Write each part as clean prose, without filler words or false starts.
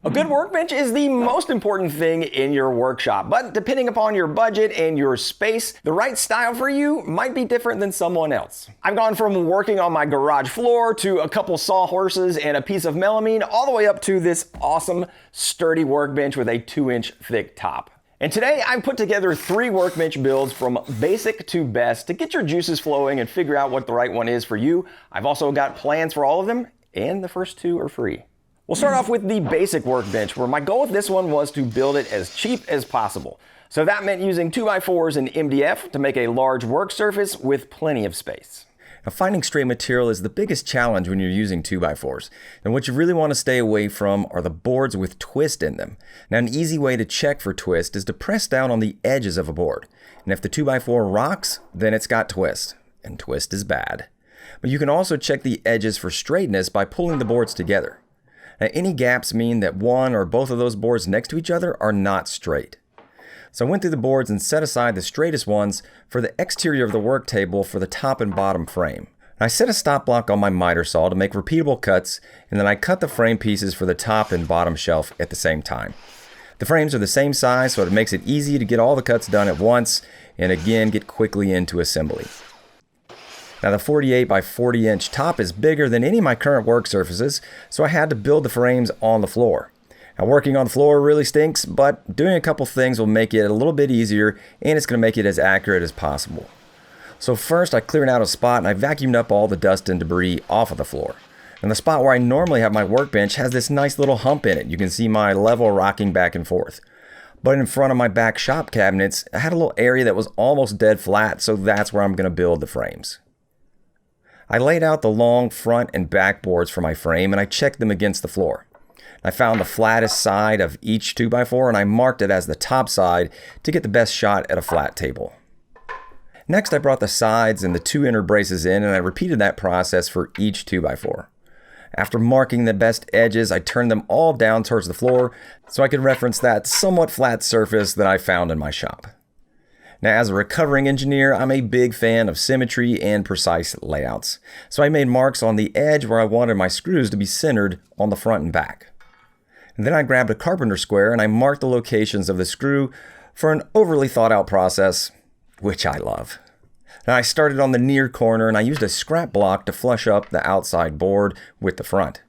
A good workbench is the most important thing in your workshop, but depending upon your budget and your space, the right style for you might be different than someone else. I've gone from working on my garage floor to a couple sawhorses and a piece of melamine, all the way up to this awesome, sturdy workbench with a 2-inch thick top. And today I've put together 3 workbench builds from basic to best to get your juices flowing and figure out what the right one is for you. I've also got plans for all of them, and the first 2 are free. We'll start off with the basic workbench, where my goal with this one was to build it as cheap as possible. So that meant using 2x4s and MDF to make a large work surface with plenty of space. Now, finding straight material is the biggest challenge when you're using 2x4s. And what you really want to stay away from are the boards with twist in them. Now, an easy way to check for twist is to press down on the edges of a board. And if the 2x4 rocks, then it's got twist. And twist is bad. But you can also check the edges for straightness by pulling the boards together. Now, any gaps mean that one or both of those boards next to each other are not straight. So I went through the boards and set aside the straightest ones for the exterior of the work table for the top and bottom frame. I set a stop block on my miter saw to make repeatable cuts, and then I cut the frame pieces for the top and bottom shelf at the same time. The frames are the same size, so it makes it easy to get all the cuts done at once, and again get quickly into assembly. Now, the 48 by 40 inch top is bigger than any of my current work surfaces, so I had to build the frames on the floor. Now, working on the floor really stinks, but doing a couple things will make it a little bit easier, and it's going to make it as accurate as possible. So first, I cleared out a spot and I vacuumed up all the dust and debris off of the floor. And the spot where I normally have my workbench has this nice little hump in it. You can see my level rocking back and forth. But in front of my back shop cabinets, I had a little area that was almost dead flat, so that's where I'm going to build the frames. I laid out the long front and back boards for my frame, and I checked them against the floor. I found the flattest side of each 2x4 and I marked it as the top side to get the best shot at a flat table. Next, I brought the sides and the 2 inner braces in, and I repeated that process for each 2x4. After marking the best edges, I turned them all down towards the floor so I could reference that somewhat flat surface that I found in my shop. Now, as a recovering engineer, I'm a big fan of symmetry and precise layouts. So I made marks on the edge where I wanted my screws to be centered on the front and back. And then I grabbed a carpenter square and I marked the locations of the screw for an overly thought out process, which I love. Now, I started on the near corner and I used a scrap block to flush up the outside board with the front.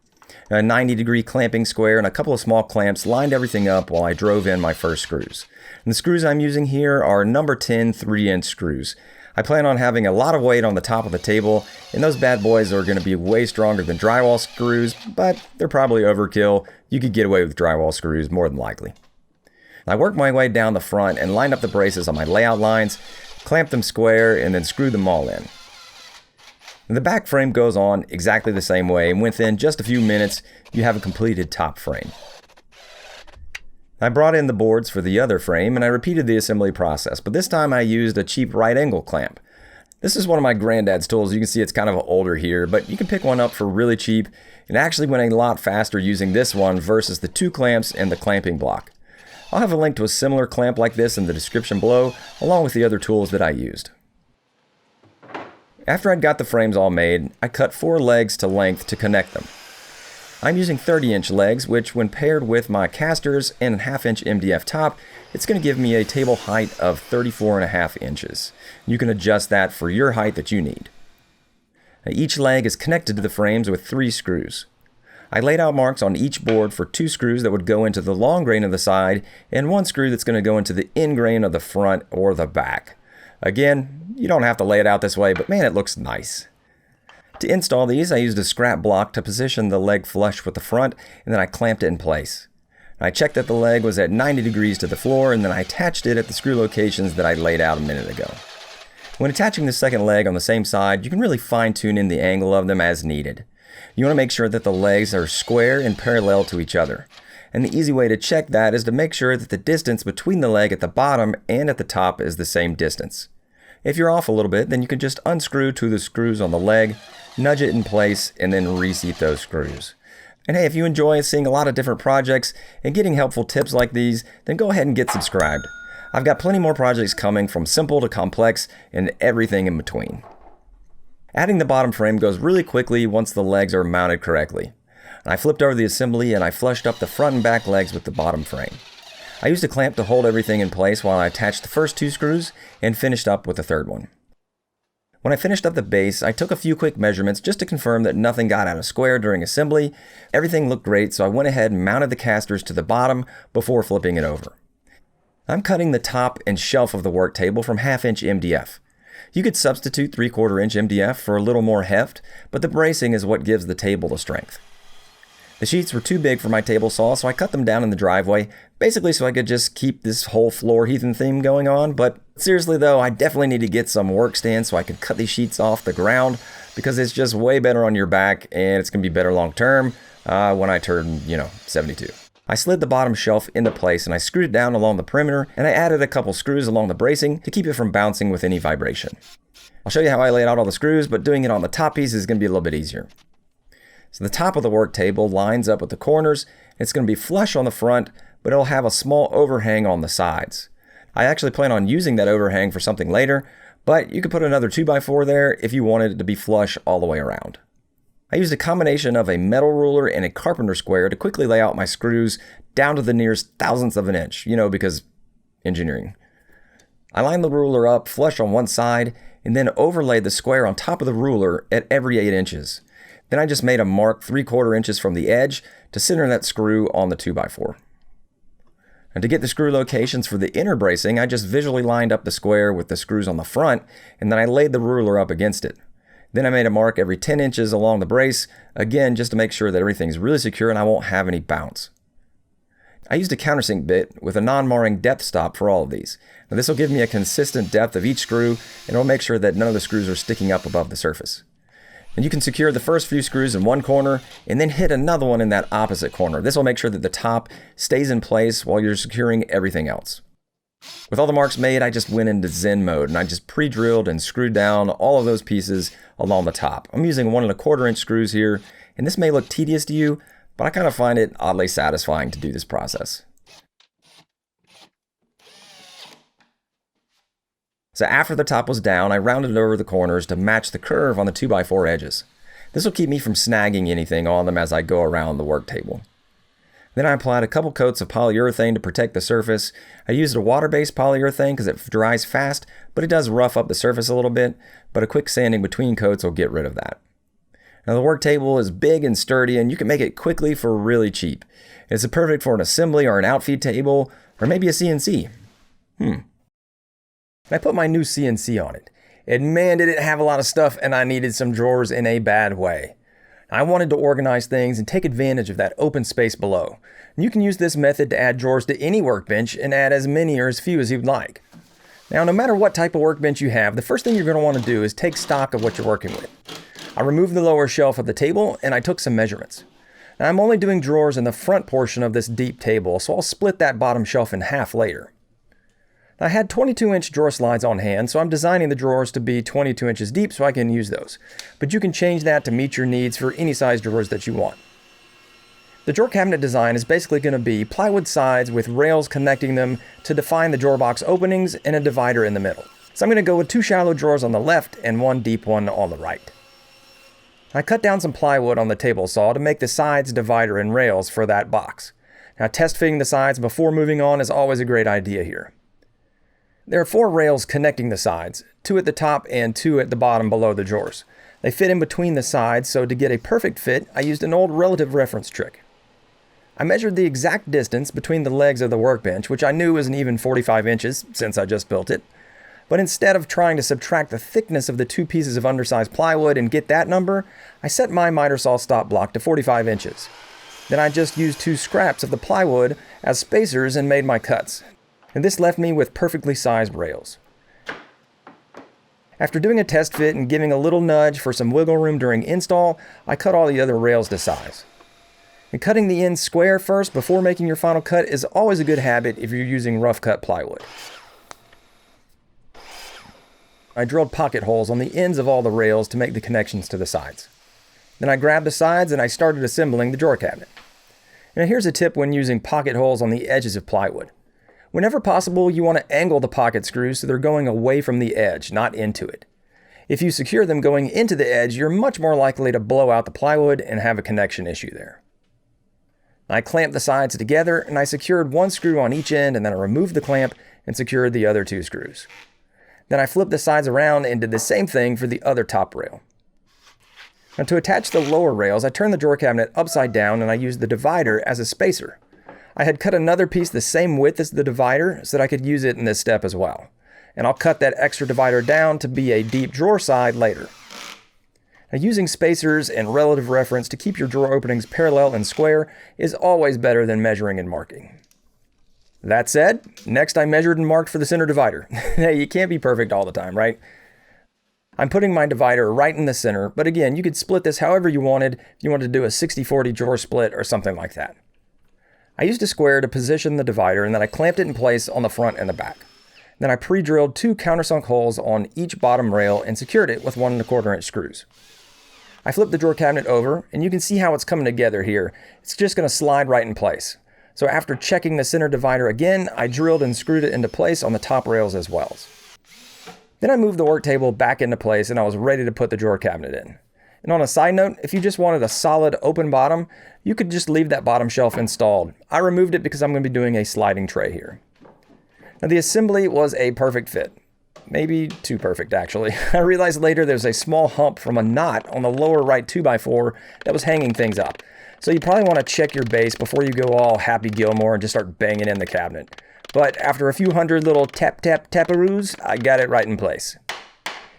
A 90-degree clamping square and a couple of small clamps lined everything up while I drove in my first screws. And the screws I'm using here are number 10 3-inch screws. I plan on having a lot of weight on the top of the table, and those bad boys are going to be way stronger than drywall screws, but they're probably overkill. You could get away with drywall screws more than likely. I worked my way down the front and lined up the braces on my layout lines, clamped them square, and then screwed them all in. The back frame goes on exactly the same way, and within just a few minutes, you have a completed top frame. I brought in the boards for the other frame, and I repeated the assembly process, but this time I used a cheap right angle clamp. This is one of my granddad's tools. You can see it's kind of older here, but you can pick one up for really cheap. It actually went a lot faster using this one versus the 2 clamps and the clamping block. I'll have a link to a similar clamp like this in the description below, along with the other tools that I used. After I'd got the frames all made, I cut 4 legs to length to connect them. I'm using 30-inch legs, which when paired with my casters and a 1/2-inch MDF top, it's going to give me a table height of 34.5 inches. You can adjust that for your height that you need. Now, each leg is connected to the frames with 3 screws. I laid out marks on each board for 2 screws that would go into the long grain of the side and 1 screw that's going to go into the end grain of the front or the back. Again, you don't have to lay it out this way, but man, it looks nice. To install these, I used a scrap block to position the leg flush with the front, and then I clamped it in place. I checked that the leg was at 90 degrees to the floor, and then I attached it at the screw locations that I laid out a minute ago. When attaching the second leg on the same side, you can really fine-tune in the angle of them as needed. You want to make sure that the legs are square and parallel to each other. And the easy way to check that is to make sure that the distance between the leg at the bottom and at the top is the same distance. If you're off a little bit, then you can just unscrew 2 of the screws on the leg, nudge it in place, and then reseat those screws. And hey, if you enjoy seeing a lot of different projects and getting helpful tips like these, then go ahead and get subscribed. I've got plenty more projects coming from simple to complex and everything in between. Adding the bottom frame goes really quickly once the legs are mounted correctly. I flipped over the assembly and I flushed up the front and back legs with the bottom frame. I used a clamp to hold everything in place while I attached the first 2 screws and finished up with the third one. When I finished up the base, I took a few quick measurements just to confirm that nothing got out of square during assembly. Everything looked great, so I went ahead and mounted the casters to the bottom before flipping it over. I'm cutting the top and shelf of the work table from 1/2 inch MDF. You could substitute 3/4 inch MDF for a little more heft, but the bracing is what gives the table the strength. The sheets were too big for my table saw, so I cut them down in the driveway, basically so I could just keep this whole floor heathen theme going on. But seriously though, I definitely need to get some work stands so I can cut these sheets off the ground, because it's just way better on your back and it's going to be better long term when I turn, 72. I slid the bottom shelf into place and I screwed it down along the perimeter, and I added a couple screws along the bracing to keep it from bouncing with any vibration. I'll show you how I laid out all the screws, but doing it on the top piece is going to be a little bit easier. So the top of the work table lines up with the corners. It's going to be flush on the front, but it'll have a small overhang on the sides. I actually plan on using that overhang for something later, but you could put another 2x4 there if you wanted it to be flush all the way around. I used a combination of a metal ruler and a carpenter square to quickly lay out my screws down to the nearest thousandth of an inch, because engineering. I lined the ruler up flush on one side and then overlaid the square on top of the ruler at every 8 inches. Then I just made a mark 3/4 inches from the edge to center that screw on the 2x4. And to get the screw locations for the inner bracing, I just visually lined up the square with the screws on the front, and then I laid the ruler up against it. Then I made a mark every 10 inches along the brace, again just to make sure that everything's really secure and I won't have any bounce. I used a countersink bit with a non-marring depth stop for all of these. Now this will give me a consistent depth of each screw, and it'll make sure that none of the screws are sticking up above the surface. And you can secure the first few screws in one corner and then hit another one in that opposite corner. This will make sure that the top stays in place while you're securing everything else. With all the marks made, I just went into Zen mode and I just pre-drilled and screwed down all of those pieces along the top. I'm using 1 1/4 inch screws here, and this may look tedious to you, but I kind of find it oddly satisfying to do this process. So after the top was down, I rounded over the corners to match the curve on the 2x4 edges. This will keep me from snagging anything on them as I go around the work table. Then I applied a couple coats of polyurethane to protect the surface. I used a water-based polyurethane because it dries fast, but it does rough up the surface a little bit, but a quick sanding between coats will get rid of that. Now the work table is big and sturdy, and you can make it quickly for really cheap. It's perfect for an assembly or an outfeed table, or maybe a CNC. I put my new CNC on it, and man did it have a lot of stuff, and I needed some drawers in a bad way. I wanted to organize things and take advantage of that open space below. And you can use this method to add drawers to any workbench and add as many or as few as you'd like. Now, no matter what type of workbench you have, the first thing you're going to want to do is take stock of what you're working with. I removed the lower shelf of the table and I took some measurements. Now, I'm only doing drawers in the front portion of this deep table, so I'll split that bottom shelf in half later. I had 22-inch drawer slides on hand, so I'm designing the drawers to be 22 inches deep so I can use those. But you can change that to meet your needs for any size drawers that you want. The drawer cabinet design is basically going to be plywood sides with rails connecting them to define the drawer box openings and a divider in the middle. So I'm going to go with 2 shallow drawers on the left and 1 deep one on the right. I cut down some plywood on the table saw to make the sides divider and rails for that box. Now, test fitting the sides before moving on is always a great idea here. There are 4 rails connecting the sides, 2 at the top and 2 at the bottom below the drawers. They fit in between the sides, so to get a perfect fit, I used an old relative reference trick. I measured the exact distance between the legs of the workbench, which I knew was an even 45 inches since I just built it. But instead of trying to subtract the thickness of the 2 pieces of undersized plywood and get that number, I set my miter saw stop block to 45 inches. Then I just used 2 scraps of the plywood as spacers and made my cuts. And this left me with perfectly sized rails. After doing a test fit and giving a little nudge for some wiggle room during install, I cut all the other rails to size. And cutting the ends square first before making your final cut is always a good habit if you're using rough cut plywood. I drilled pocket holes on the ends of all the rails to make the connections to the sides. Then I grabbed the sides and I started assembling the drawer cabinet. Now here's a tip when using pocket holes on the edges of plywood. Whenever possible, you want to angle the pocket screws so they're going away from the edge, not into it. If you secure them going into the edge, you're much more likely to blow out the plywood and have a connection issue there. I clamped the sides together and I secured one screw on each end, and then I removed the clamp and secured the other 2 screws. Then I flipped the sides around and did the same thing for the other top rail. Now to attach the lower rails, I turned the drawer cabinet upside down and I used the divider as a spacer. I had cut another piece the same width as the divider so that I could use it in this step as well. And I'll cut that extra divider down to be a deep drawer side later. Now, using spacers and relative reference to keep your drawer openings parallel and square is always better than measuring and marking. That said, next I measured and marked for the center divider. Hey, you can't be perfect all the time, right? I'm putting my divider right in the center, but again, you could split this however you wanted. If you wanted to do a 60-40 drawer split or something like that. I used a square to position the divider, and then I clamped it in place on the front and the back. Then I pre-drilled 2 countersunk holes on each bottom rail and secured it with 1 1/4 inch screws. I flipped the drawer cabinet over, and you can see how it's coming together here. It's just going to slide right in place. So after checking the center divider again, I drilled and screwed it into place on the top rails as well. Then I moved the work table back into place and I was ready to put the drawer cabinet in. And on a side note, if you just wanted a solid open bottom, you could just leave that bottom shelf installed. I removed it because I'm going to be doing a sliding tray here. Now the assembly was a perfect fit. Maybe too perfect, actually. I realized later there's a small hump from a knot on the lower right 2x4 that was hanging things up. So you probably want to check your base before you go all Happy Gilmore and just start banging in the cabinet. But after a few hundred little tap-tap-taparoos, I got it right in place.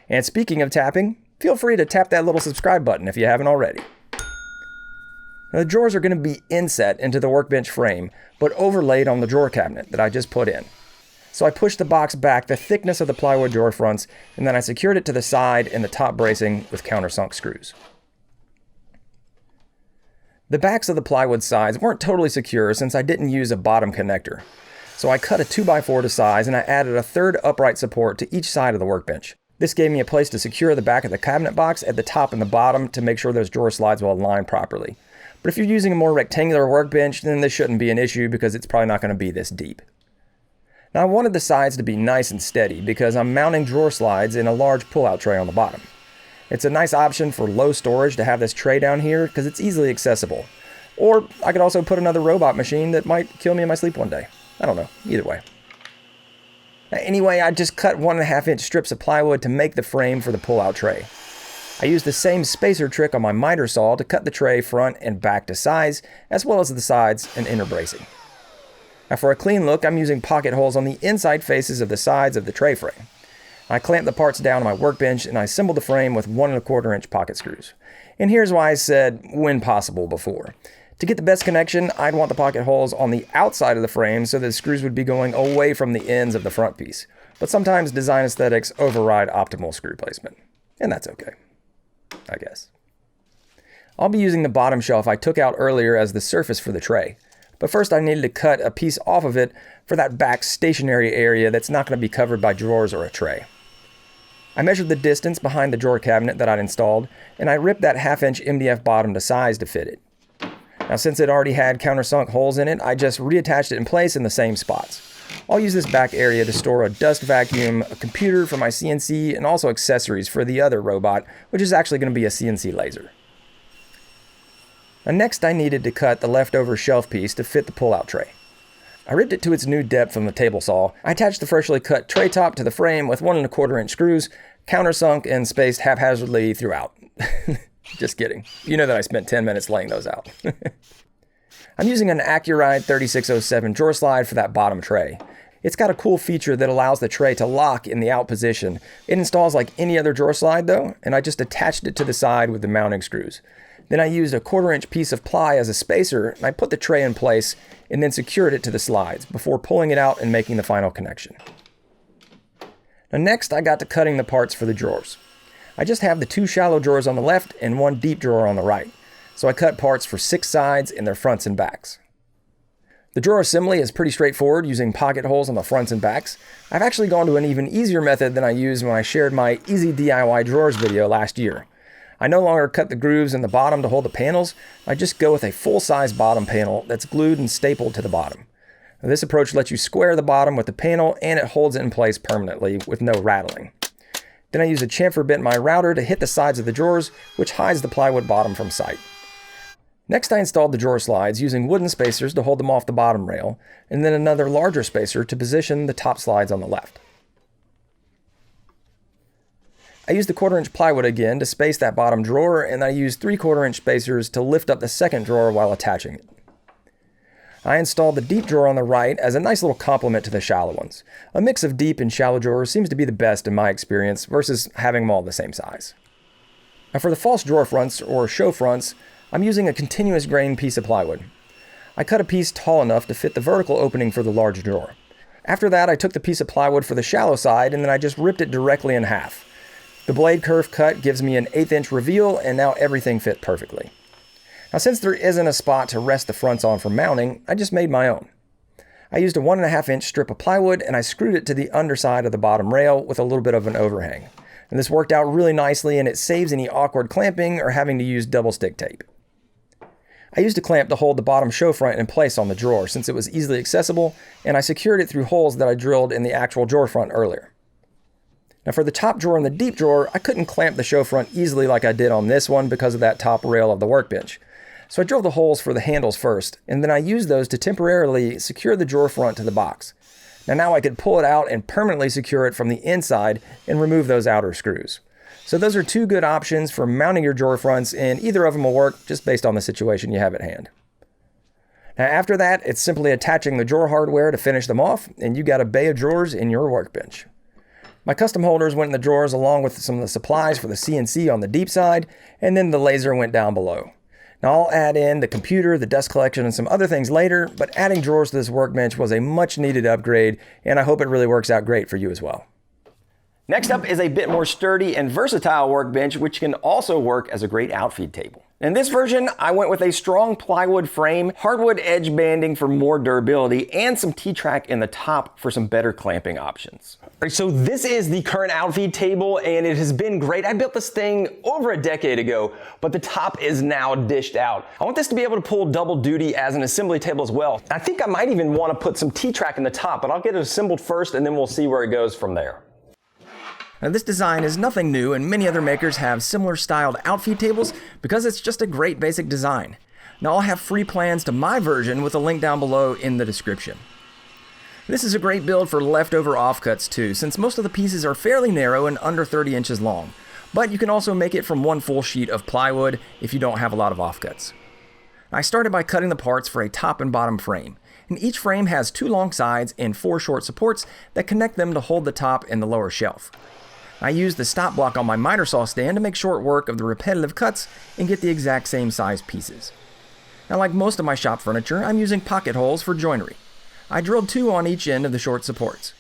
And speaking of tapping, feel free to tap that little subscribe button if you haven't already. Now, the drawers are going to be inset into the workbench frame, but overlaid on the drawer cabinet that I just put in. So I pushed the box back the thickness of the plywood drawer fronts, and then I secured it to the side and the top bracing with countersunk screws. The backs of the plywood sides weren't totally secure since I didn't use a bottom connector. So I cut a 2x4 to size and I added a third upright support to each side of the workbench. This gave me a place to secure the back of the cabinet box at the top and the bottom to make sure those drawer slides will align properly. But if you're using a more rectangular workbench, then this shouldn't be an issue because it's probably not going to be this deep. Now I wanted the sides to be nice and steady because I'm mounting drawer slides in a large pull-out tray on the bottom. It's a nice option for low storage to have this tray down here because it's easily accessible. Or I could also put another robot machine that might kill me in my sleep one day. I don't know, either way. Anyway, I just cut 1.5 inch strips of plywood to make the frame for the pull-out tray. I used the same spacer trick on my miter saw to cut the tray front and back to size, as well as the sides and inner bracing. Now for a clean look, I'm using pocket holes on the inside faces of the sides of the tray frame. I clamped the parts down on my workbench and I assembled the frame with 1 1/4 inch pocket screws. And here's why I said when possible before. To get the best connection, I'd want the pocket holes on the outside of the frame so that the screws would be going away from the ends of the front piece. But sometimes design aesthetics override optimal screw placement. And that's okay, I guess. I'll be using the bottom shelf I took out earlier as the surface for the tray. But first I needed to cut a piece off of it for that back stationary area that's not going to be covered by drawers or a tray. I measured the distance behind the drawer cabinet that I'd installed, and I ripped that 1/2 inch MDF bottom to size to fit it. Now since it already had countersunk holes in it, I just reattached it in place in the same spots. I'll use this back area to store a dust vacuum, a computer for my CNC, and also accessories for the other robot, which is actually going to be a CNC laser. Now next I needed to cut the leftover shelf piece to fit the pull-out tray. I ripped it to its new depth from the table saw. I attached the freshly cut tray top to the frame with 1 1/4 inch screws, countersunk and spaced haphazardly throughout. Just kidding. You know that I spent 10 minutes laying those out. I'm using an Accuride 3607 drawer slide for that bottom tray. It's got a cool feature that allows the tray to lock in the out position. It installs like any other drawer slide though, and I just attached it to the side with the mounting screws. Then I used a 1/4 inch piece of ply as a spacer, and I put the tray in place and then secured it to the slides before pulling it out and making the final connection. Now next I got to cutting the parts for the drawers. I just have the 2 shallow drawers on the left and 1 deep drawer on the right. So I cut parts for 6 sides and their fronts and backs. The drawer assembly is pretty straightforward using pocket holes on the fronts and backs. I've actually gone to an even easier method than I used when I shared my Easy DIY Drawers video last year. I no longer cut the grooves in the bottom to hold the panels. I just go with a full-size bottom panel that's glued and stapled to the bottom. Now, this approach lets you square the bottom with the panel and it holds it in place permanently with no rattling. Then I use a chamfer bit in my router to hit the sides of the drawers, which hides the plywood bottom from sight. Next, I installed the drawer slides using wooden spacers to hold them off the bottom rail, and then another larger spacer to position the top slides on the left. I used the 1/4-inch plywood again to space that bottom drawer, and I used 3/4-inch spacers to lift up the second drawer while attaching it. I installed the deep drawer on the right as a nice little complement to the shallow ones. A mix of deep and shallow drawers seems to be the best in my experience versus having them all the same size. Now for the false drawer fronts or show fronts, I'm using a continuous grain piece of plywood. I cut a piece tall enough to fit the vertical opening for the large drawer. After that, I took the piece of plywood for the shallow side and then I just ripped it directly in half. The blade curve cut gives me an 1/8-inch reveal, and now everything fit perfectly. Now since there isn't a spot to rest the fronts on for mounting, I just made my own. I used a 1.5-inch strip of plywood and I screwed it to the underside of the bottom rail with a little bit of an overhang. And this worked out really nicely and it saves any awkward clamping or having to use double stick tape. I used a clamp to hold the bottom show front in place on the drawer since it was easily accessible, and I secured it through holes that I drilled in the actual drawer front earlier. Now for the top drawer and the deep drawer, I couldn't clamp the show front easily like I did on this one because of that top rail of the workbench. So I drilled the holes for the handles first, and then I used those to temporarily secure the drawer front to the box. Now I could pull it out and permanently secure it from the inside and remove those outer screws. So those are two good options for mounting your drawer fronts, and either of them will work just based on the situation you have at hand. Now after that, it's simply attaching the drawer hardware to finish them off, and you got a bay of drawers in your workbench. My custom holders went in the drawers along with some of the supplies for the CNC on the deep side, and then the laser went down below. Now I'll add in the computer, the dust collection, and some other things later, but adding drawers to this workbench was a much needed upgrade, and I hope it really works out great for you as well. Next up is a bit more sturdy and versatile workbench, which can also work as a great outfeed table. In this version, I went with a strong plywood frame, hardwood edge banding for more durability, and some T-track in the top for some better clamping options. All right, so this is the current outfeed table, and it has been great. I built this thing over a decade ago, but the top is now dished out. I want this to be able to pull double duty as an assembly table as well. I think I might even want to put some T-track in the top, but I'll get it assembled first, and then we'll see where it goes from there. Now this design is nothing new, and many other makers have similar styled outfeed tables because it's just a great basic design. Now I'll have free plans to my version with a link down below in the description. This is a great build for leftover offcuts too, since most of the pieces are fairly narrow and under 30 inches long. But you can also make it from one full sheet of plywood if you don't have a lot of offcuts. I started by cutting the parts for a top and bottom frame, and each frame has 2 long sides and 4 short supports that connect them to hold the top and the lower shelf. I used the stop block on my miter saw stand to make short work of the repetitive cuts and get the exact same size pieces. Now like most of my shop furniture, I'm using pocket holes for joinery. I drilled 2 on each end of the short supports.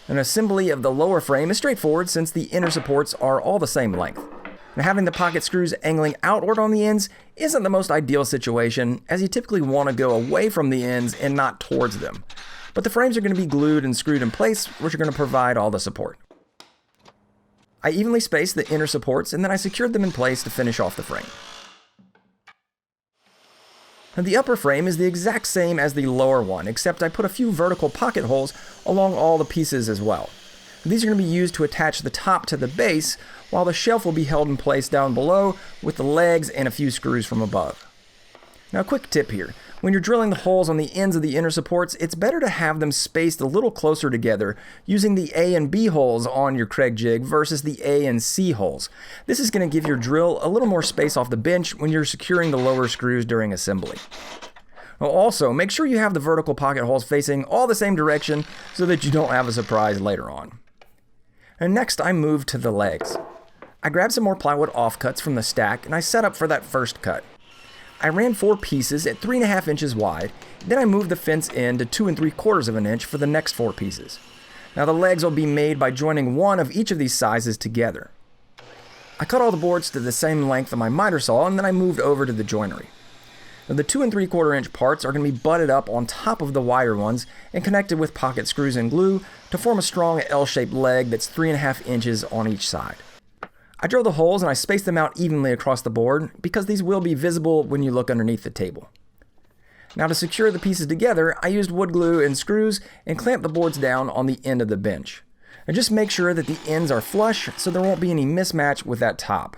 An assembly of the lower frame is straightforward since the inner supports are all the same length. Now having the pocket screws angling outward on the ends isn't the most ideal situation, as you typically want to go away from the ends and not towards them. But the frames are going to be glued and screwed in place, which are going to provide all the support. I evenly spaced the inner supports and then I secured them in place to finish off the frame. Now the upper frame is the exact same as the lower one, except I put a few vertical pocket holes along all the pieces as well. These are going to be used to attach the top to the base, while the shelf will be held in place down below with the legs and a few screws from above. Now a quick tip here. When you're drilling the holes on the ends of the inner supports, it's better to have them spaced a little closer together using the A and B holes on your Kreg jig versus the A and C holes. This is going to give your drill a little more space off the bench when you're securing the lower screws during assembly. Now also, make sure you have the vertical pocket holes facing all the same direction so that you don't have a surprise later on. And next I moved to the legs. I grabbed some more plywood offcuts from the stack and I set up for that first cut. I ran 4 pieces at 3.5 inches wide, then I moved the fence end to 2 3/4 of an inch for the next 4 pieces. Now the legs will be made by joining one of each of these sizes together. I cut all the boards to the same length of my miter saw and then I moved over to the joinery. Now the 2 3/4 inch parts are going to be butted up on top of the wider ones and connected with pocket screws and glue to form a strong L-shaped leg that's 3.5 inches on each side. I drilled the holes and I spaced them out evenly across the board because these will be visible when you look underneath the table. Now to secure the pieces together, I used wood glue and screws and clamped the boards down on the end of the bench. And just make sure that the ends are flush so there won't be any mismatch with that top.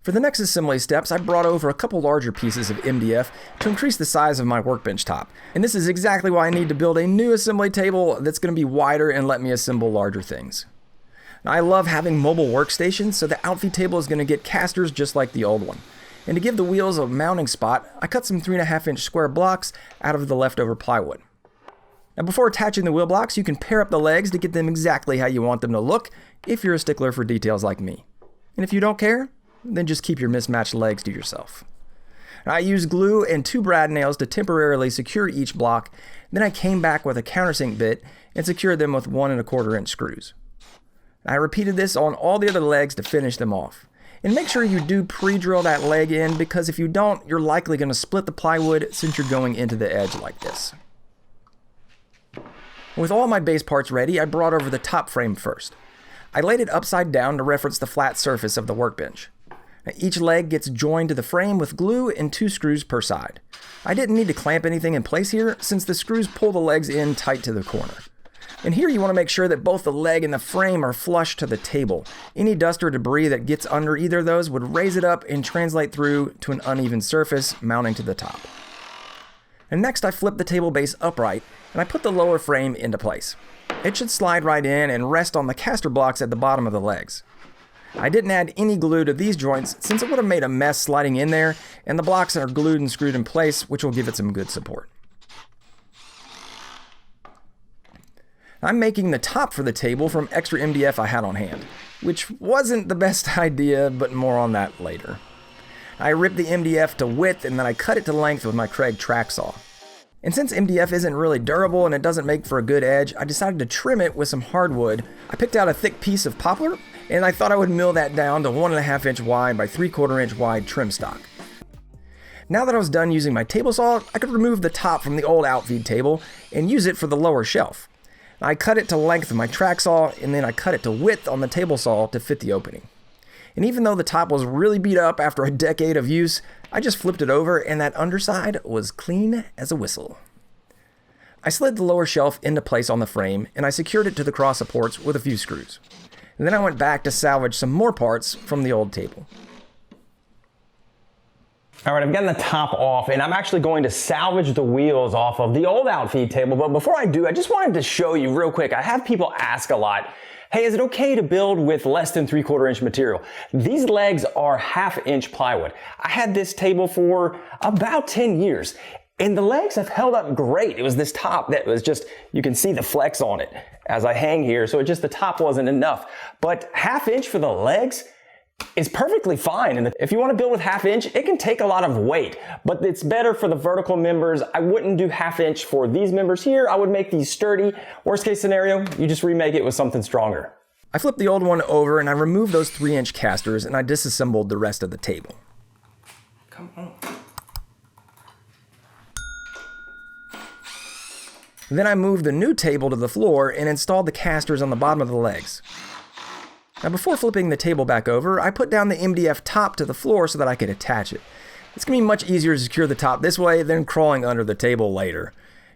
For the next assembly steps, I brought over a couple larger pieces of MDF to increase the size of my workbench top. And this is exactly why I need to build a new assembly table that's going to be wider and let me assemble larger things. Now, I love having mobile workstations, so the outfeed table is going to get casters just like the old one. And to give the wheels a mounting spot, I cut some 3.5-inch square blocks out of the leftover plywood. Now, before attaching the wheel blocks, you can pair up the legs to get them exactly how you want them to look if you're a stickler for details like me. And if you don't care, then just keep your mismatched legs to yourself. I used glue and 2 brad nails to temporarily secure each block. Then I came back with a countersink bit and secured them with 1.25-inch screws. I repeated this on all the other legs to finish them off. And make sure you do pre-drill that leg in, because if you don't, you're likely going to split the plywood since you're going into the edge like this. With all my base parts ready, I brought over the top frame first. I laid it upside down to reference the flat surface of the workbench. Each leg gets joined to the frame with glue and 2 screws per side. I didn't need to clamp anything in place here, since the screws pull the legs in tight to the corner. And here you want to make sure that both the leg and the frame are flush to the table. Any dust or debris that gets under either of those would raise it up and translate through to an uneven surface mounting to the top. And next I flip the table base upright and I put the lower frame into place. It should slide right in and rest on the caster blocks at the bottom of the legs. I didn't add any glue to these joints since it would have made a mess sliding in there, and the blocks are glued and screwed in place, which will give it some good support. I'm making the top for the table from extra MDF I had on hand, which wasn't the best idea, but more on that later. I ripped the MDF to width and then I cut it to length with my Kreg track saw. And since MDF isn't really durable and it doesn't make for a good edge, I decided to trim it with some hardwood. I picked out a thick piece of poplar, and I thought I would mill that down to 1.5-inch wide by 3/4-inch wide trim stock. Now that I was done using my table saw, I could remove the top from the old outfeed table and use it for the lower shelf. I cut it to length with my track saw, and then I cut it to width on the table saw to fit the opening. And even though the top was really beat up after a decade of use, I just flipped it over and that underside was clean as a whistle. I slid the lower shelf into place on the frame and I secured it to the cross supports with a few screws. And then I went back to salvage some more parts from the old table. All right, I've gotten the top off and I'm actually going to salvage the wheels off of the old outfeed table. But before I do, I just wanted to show you real quick. I have people ask a lot, hey, is it okay to build with less than 3/4-inch material? These legs are 1/2-inch plywood. I had this table for about 10 years and the legs have held up great. It was this top that was just, you can see the flex on it as I hang here. So the top wasn't enough, but 1/2-inch for the legs is perfectly fine. And if you want to build with 1/2-inch, it can take a lot of weight, but it's better for the vertical members. I wouldn't do 1/2-inch for these members here. I would make these sturdy. Worst case scenario, you just remake it with something stronger. I flipped the old one over and I removed those 3-inch casters and I disassembled the rest of the table. Come on. Then I moved the new table to the floor and installed the casters on the bottom of the legs. Now before flipping the table back over, I put down the MDF top to the floor so that I could attach it. It's going to be much easier to secure the top this way than crawling under the table later.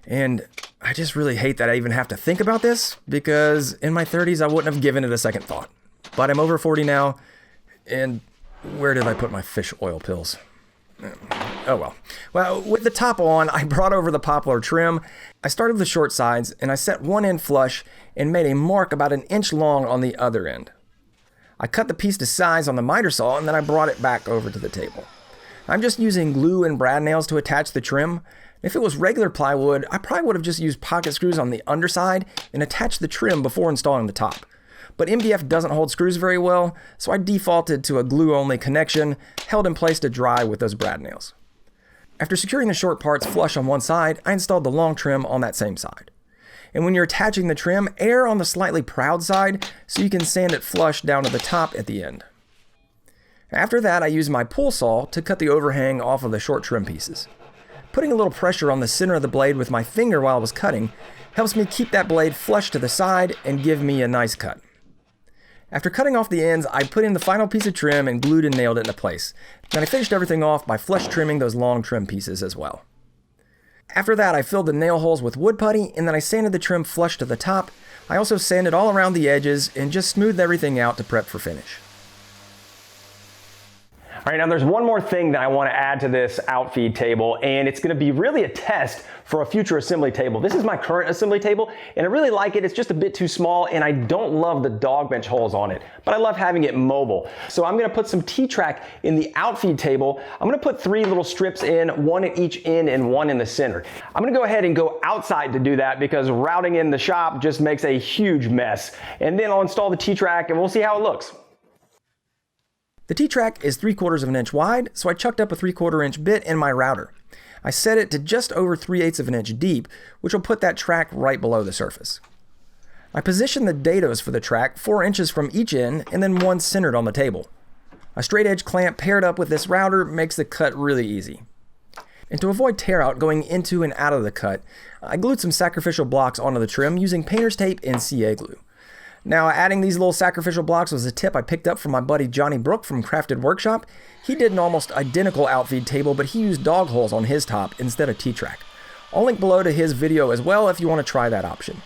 And I just really hate that I even have to think about this, because in my 30s I wouldn't have given it a second thought. But I'm over 40 now, and where did I put my fish oil pills? Oh well. Well, with the top on, I brought over the poplar trim. I started with the short sides, and I set one end flush and made a mark about 1 inch long on the other end. I cut the piece to size on the miter saw, and then I brought it back over to the table. I'm just using glue and brad nails to attach the trim. If it was regular plywood, I probably would have just used pocket screws on the underside and attached the trim before installing the top. But MDF doesn't hold screws very well, so I defaulted to a glue-only connection, held in place to dry with those brad nails. After securing the short parts flush on one side, I installed the long trim on that same side. And when you're attaching the trim, err on the slightly proud side so you can sand it flush down to the top at the end. After that, I used my pull saw to cut the overhang off of the short trim pieces. Putting a little pressure on the center of the blade with my finger while I was cutting helps me keep that blade flush to the side and give me a nice cut. After cutting off the ends, I put in the final piece of trim and glued and nailed it into place. Then I finished everything off by flush trimming those long trim pieces as well. After that, I filled the nail holes with wood putty, and then I sanded the trim flush to the top. I also sanded all around the edges and just smoothed everything out to prep for finish. All right, now there's one more thing that I want to add to this outfeed table, and it's going to be really a test for a future assembly table. This is my current assembly table, and I really like it. It's just a bit too small, and I don't love the dog bench holes on it, but I love having it mobile. So I'm going to put some T-track in the outfeed table. I'm going to put 3 little strips in, 1 at each end and 1 in the center. I'm going to go ahead and go outside to do that because routing in the shop just makes a huge mess. And then I'll install the T-track and we'll see how it looks. The T-track is 3/4 of an inch wide, so I chucked up a 3/4 inch bit in my router. I set it to just over 3/8 of an inch deep, which will put that track right below the surface. I positioned the dados for the track 4 inches from each end and then 1 centered on the table. A straight edge clamp paired up with this router makes the cut really easy. And to avoid tear out going into and out of the cut, I glued some sacrificial blocks onto the trim using painter's tape and CA glue. Now, adding these little sacrificial blocks was a tip I picked up from my buddy Johnny Brook from Crafted Workshop. He did an almost identical outfeed table, but he used dog holes on his top instead of T-track. I'll link below to his video as well if you want to try that option.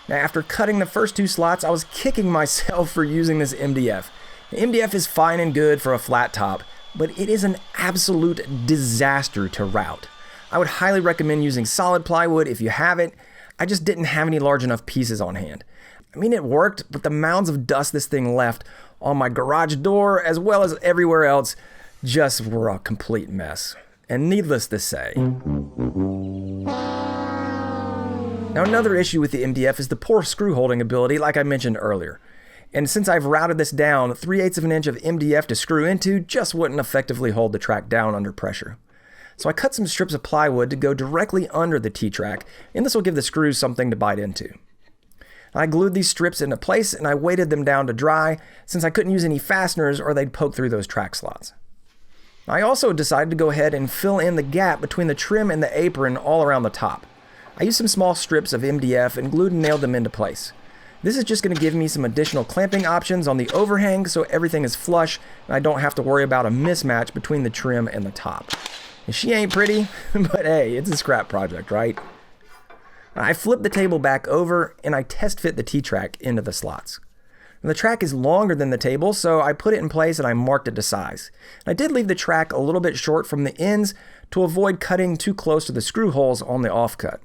Now, after cutting the first 2 slots, I was kicking myself for using this MDF. The MDF is fine and good for a flat top, but it is an absolute disaster to route. I would highly recommend using solid plywood if you have it. I just didn't have any large enough pieces on hand. I mean, it worked, but the mounds of dust this thing left on my garage door, as well as everywhere else, just were a complete mess. And needless to say. Now, another issue with the MDF is the poor screw holding ability, like I mentioned earlier. And since I've routed this down, 3/8 of an inch of MDF to screw into just wouldn't effectively hold the track down under pressure. So I cut some strips of plywood to go directly under the T-track, and this will give the screws something to bite into. I glued these strips into place and I weighted them down to dry since I couldn't use any fasteners or they'd poke through those track slots. I also decided to go ahead and fill in the gap between the trim and the apron all around the top. I used some small strips of MDF and glued and nailed them into place. This is just going to give me some additional clamping options on the overhang so everything is flush and I don't have to worry about a mismatch between the trim and the top. And she ain't pretty, but hey, it's a scrap project, right? I flipped the table back over and I test fit the T-track into the slots. Now, the track is longer than the table, so I put it in place and I marked it to size. I did leave the track a little bit short from the ends to avoid cutting too close to the screw holes on the offcut.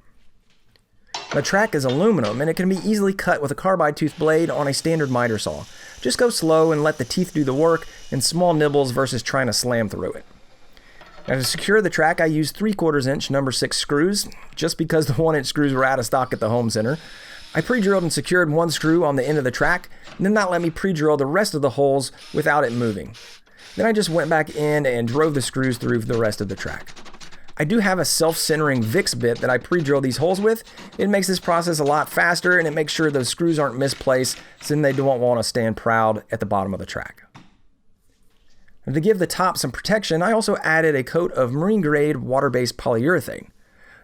The track is aluminum and it can be easily cut with a carbide tooth blade on a standard miter saw. Just go slow and let the teeth do the work in small nibbles versus trying to slam through it. Now, to secure the track, I used 3/4 inch number 6 screws, just because the 1-inch screws were out of stock at the home center. I pre-drilled and secured 1 screw on the end of the track, and then that let me pre-drill the rest of the holes without it moving. Then I just went back in and drove the screws through the rest of the track. I do have a self-centering VIX bit that I pre-drill these holes with. It makes this process a lot faster, and it makes sure those screws aren't misplaced, since they don't want to stand proud at the bottom of the track. And to give the top some protection, I also added a coat of marine-grade water-based polyurethane.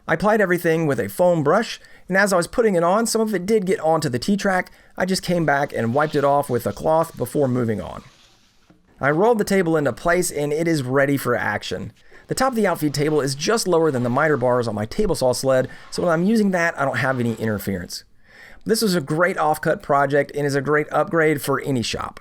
I applied everything with a foam brush, and as I was putting it on, some of it did get onto the T-track. I just came back and wiped it off with a cloth before moving on. I rolled the table into place, and it is ready for action. The top of the outfeed table is just lower than the miter bars on my table saw sled, so when I'm using that, I don't have any interference. This was a great offcut project and is a great upgrade for any shop.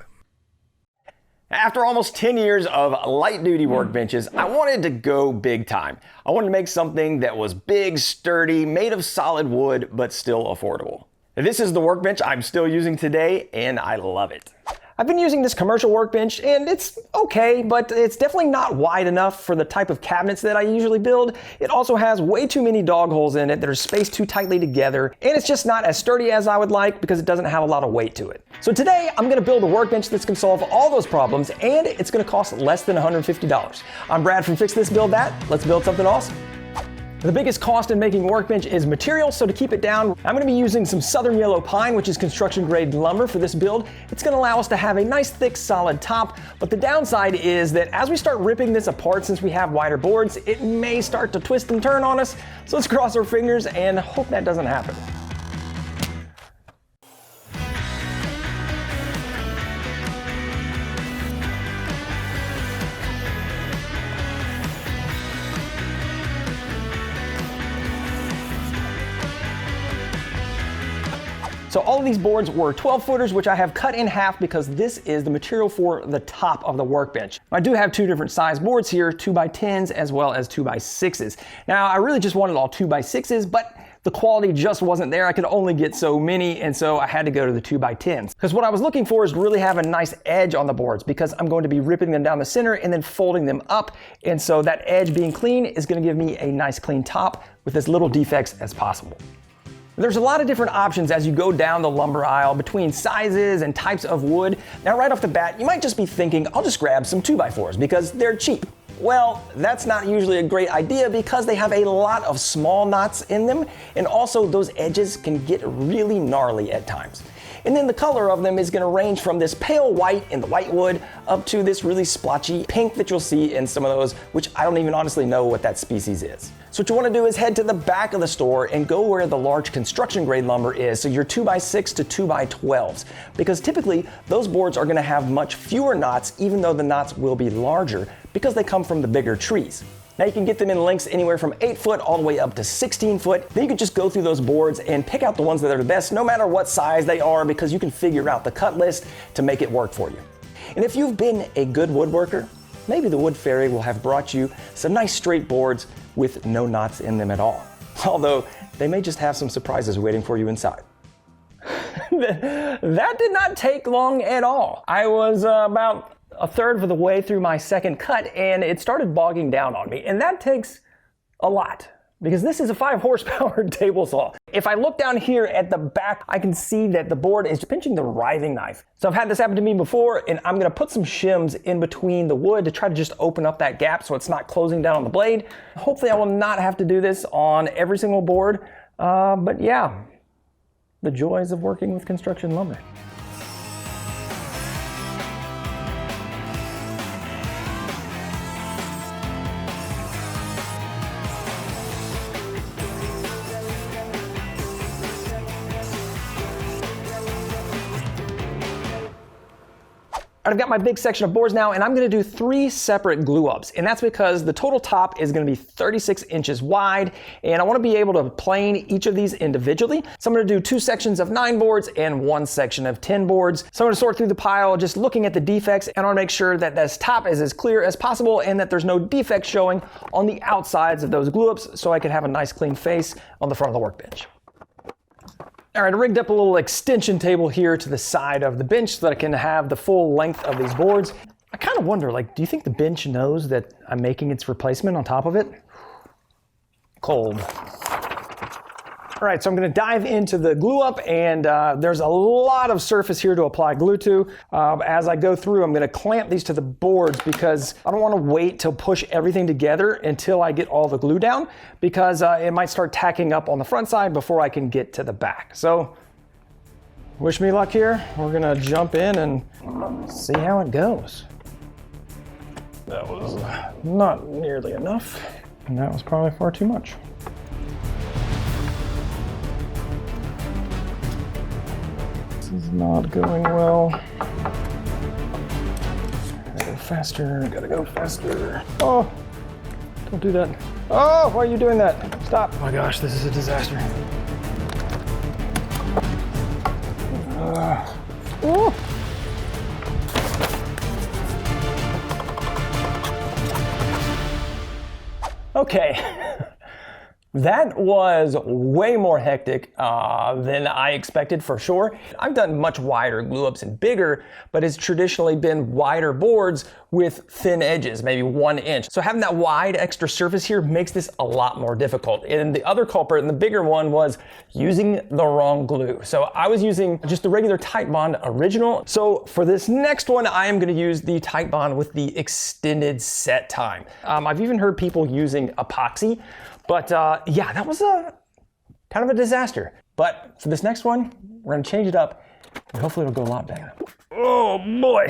After almost 10 years of light-duty workbenches, I wanted to go big time. I wanted to make something that was big, sturdy, made of solid wood, but still affordable. This is the workbench I'm still using today, and I love it. I've been using this commercial workbench, and it's okay, but it's definitely not wide enough for the type of cabinets that I usually build. It also has way too many dog holes in it that are spaced too tightly together, and it's just not as sturdy as I would like because it doesn't have a lot of weight to it. So today, I'm gonna build a workbench that's gonna solve all those problems, and it's gonna cost less than $150. I'm Brad from Fix This, Build That. Let's build something awesome. The biggest cost in making a workbench is material, so to keep it down, I'm going to be using some southern yellow pine, which is construction grade lumber for this build. It's going to allow us to have a nice thick solid top, but the downside is that as we start ripping this apart, since we have wider boards, it may start to twist and turn on us. So let's cross our fingers and hope that doesn't happen. So all of these boards were 12 footers, which I have cut in half because this is the material for the top of the workbench. I do have two different size boards here, 2x10s as well as 2x6s. Now I really just wanted all 2x6s, but the quality just wasn't there. I could only get so many, and so I had to go to the 2x10s. Because what I was looking for is really have a nice edge on the boards, because I'm going to be ripping them down the center and then folding them up. And so that edge being clean is going to give me a nice clean top with as little defects as possible. There's a lot of different options as you go down the lumber aisle between sizes and types of wood. Now right off the bat, you might just be thinking, I'll just grab some 2x4s because they're cheap. Well, that's not usually a great idea because they have a lot of small knots in them, and also those edges can get really gnarly at times. And then the color of them is going to range from this pale white in the whitewood up to this really splotchy pink that you'll see in some of those, which I don't even honestly know what that species is. So what you want to do is head to the back of the store and go where the large construction grade lumber is, so your 2x6 to 2x12s, because typically those boards are going to have much fewer knots, even though the knots will be larger because they come from the bigger trees. Now you can get them in lengths anywhere from 8 foot all the way up to 16 foot. Then you can just go through those boards and pick out the ones that are the best, no matter what size they are, because you can figure out the cut list to make it work for you. And if you've been a good woodworker, maybe the Wood Fairy will have brought you some nice straight boards with no knots in them at all. Although they may just have some surprises waiting for you inside. That did not take long at all. I was about a third of the way through my second cut and it started bogging down on me, and that takes a lot because this is a 5 horsepower table saw. If I look down here at the back, I can see that the board is pinching the riving knife. So I've had this happen to me before, and I'm gonna put some shims in between the wood to try to just open up that gap so it's not closing down on the blade. Hopefully I will not have to do this on every single board, but yeah, the joys of working with construction lumber. I've got my big section of boards now, and I'm going to do 3 separate glue ups, and that's because the total top is going to be 36 inches wide, and I want to be able to plane each of these individually. So I'm going to do 2 sections of 9 boards and 1 section of 10 boards. So I'm going to sort through the pile, just looking at the defects, and I want to make sure that this top is as clear as possible and that there's no defects showing on the outsides of those glue ups, so I can have a nice clean face on the front of the workbench. All right, I rigged up a little extension table here to the side of the bench so that I can have the full length of these boards. I kind of wonder, do you think the bench knows that I'm making its replacement on top of it? Cold. All right, so I'm going to dive into the glue up, and there's a lot of surface here to apply glue to. As I go through, I'm going to clamp these to the boards because I don't want to wait to push everything together until I get all the glue down, because it might start tacking up on the front side before I can get to the back. So wish me luck here. We're going to jump in and see how it goes. That was not nearly enough, and that was probably far too much. This is not going well. Gotta go faster, gotta go faster. Oh, don't do that. Oh, why are you doing that? Stop. Oh my gosh, this is a disaster. Oh. Okay. That was way more hectic than I expected, for sure. I've done much wider glue ups and bigger, but it's traditionally been wider boards with thin edges, maybe 1 inch. So having that wide extra surface here makes this a lot more difficult. And the other culprit, and the bigger one, was using the wrong glue. So I was using just the regular Titebond original. So for this next one, I am gonna use the Titebond with the extended set time. I've even heard people using epoxy. But yeah, that was kind of a disaster. But for this next one, we're gonna change it up, and hopefully it'll go a lot better. Oh boy.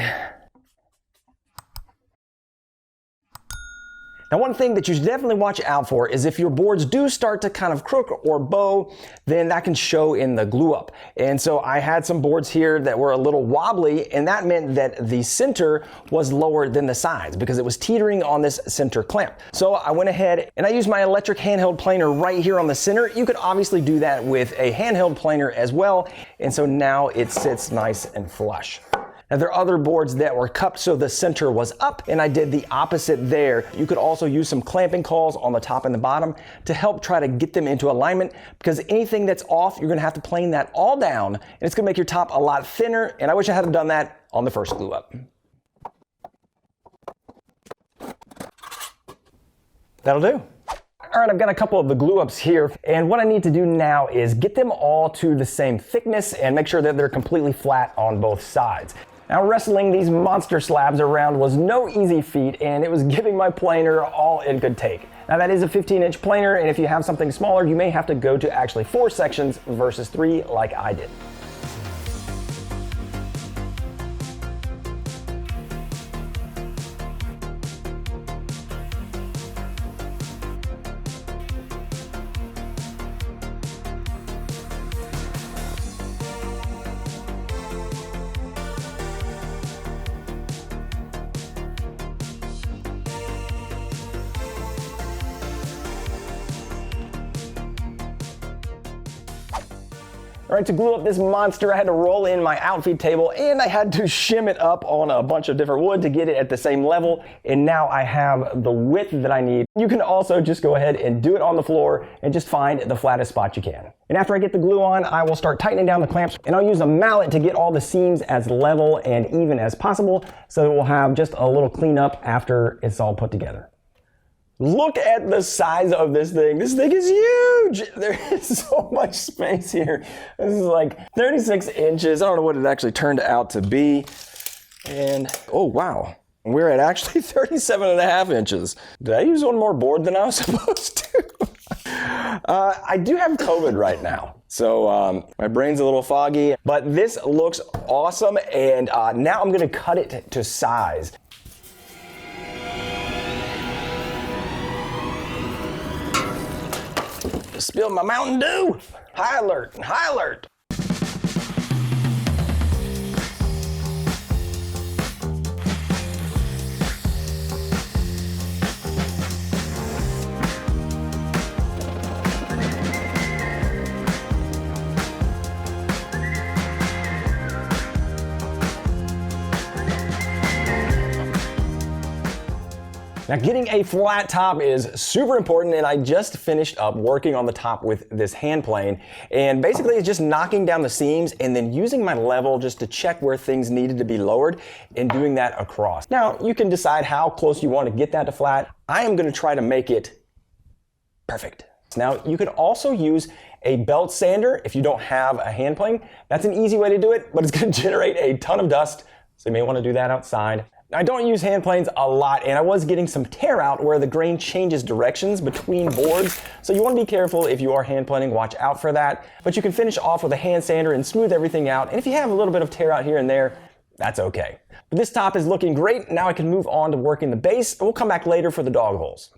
Now, one thing that you should definitely watch out for is if your boards do start to kind of crook or bow, then that can show in the glue up. And so I had some boards here that were a little wobbly, and that meant that the center was lower than the sides because it was teetering on this center clamp. So I went ahead and I used my electric handheld planer right here on the center. You could obviously do that with a handheld planer as well. and so now it sits nice and flush. Now there are other boards that were cupped so the center was up, and I did the opposite there. You could also use some clamping claws on the top and the bottom to help try to get them into alignment, because anything that's off, you're gonna have to plane that all down, and it's gonna make your top a lot thinner, and I wish I had done that on the first glue up. That'll do. All right, I've got a couple of the glue ups here, and what I need to do now is get them all to the same thickness and make sure that they're completely flat on both sides. Now, wrestling these monster slabs around was no easy feat, and it was giving my planer all it could take. Now, that is a 15-inch planer, and if you have something smaller, you may have to go to actually 4 sections versus 3 like I did. All right, to glue up this monster, I had to roll in my outfeed table, and I had to shim it up on a bunch of different wood to get it at the same level, and now I have the width that I need. You can also just go ahead and do it on the floor and just find the flattest spot you can. And after I get the glue on, I will start tightening down the clamps, and I'll use a mallet to get all the seams as level and even as possible, so that we'll have just a little cleanup after it's all put together. Look at the size of this thing. This thing is huge. There is so much space here. This is like 36 inches. I don't know what it actually turned out to be. And, oh wow, we're at actually 37.5 inches. Did I use one more board than I was supposed to? I do have COVID right now, so my brain's a little foggy, but this looks awesome, and now I'm gonna cut it to size. Spilled my Mountain Dew. High alert, high alert. Now, getting a flat top is super important, and I just finished up working on the top with this hand plane, and basically it's just knocking down the seams and then using my level just to check where things needed to be lowered and doing that across. Now, you can decide how close you want to get that to flat. I am going to try to make it perfect. Now, you can also use a belt sander if you don't have a hand plane. That's an easy way to do it, but it's going to generate a ton of dust, so you may want to do that outside. I don't use hand planes a lot, and I was getting some tear out where the grain changes directions between boards, so you want to be careful if you are hand planing, watch out for that. But you can finish off with a hand sander and smooth everything out, and if you have a little bit of tear out here and there, that's okay. But this top is looking great. Now I can move on to working the base, and we'll come back later for the dog holes.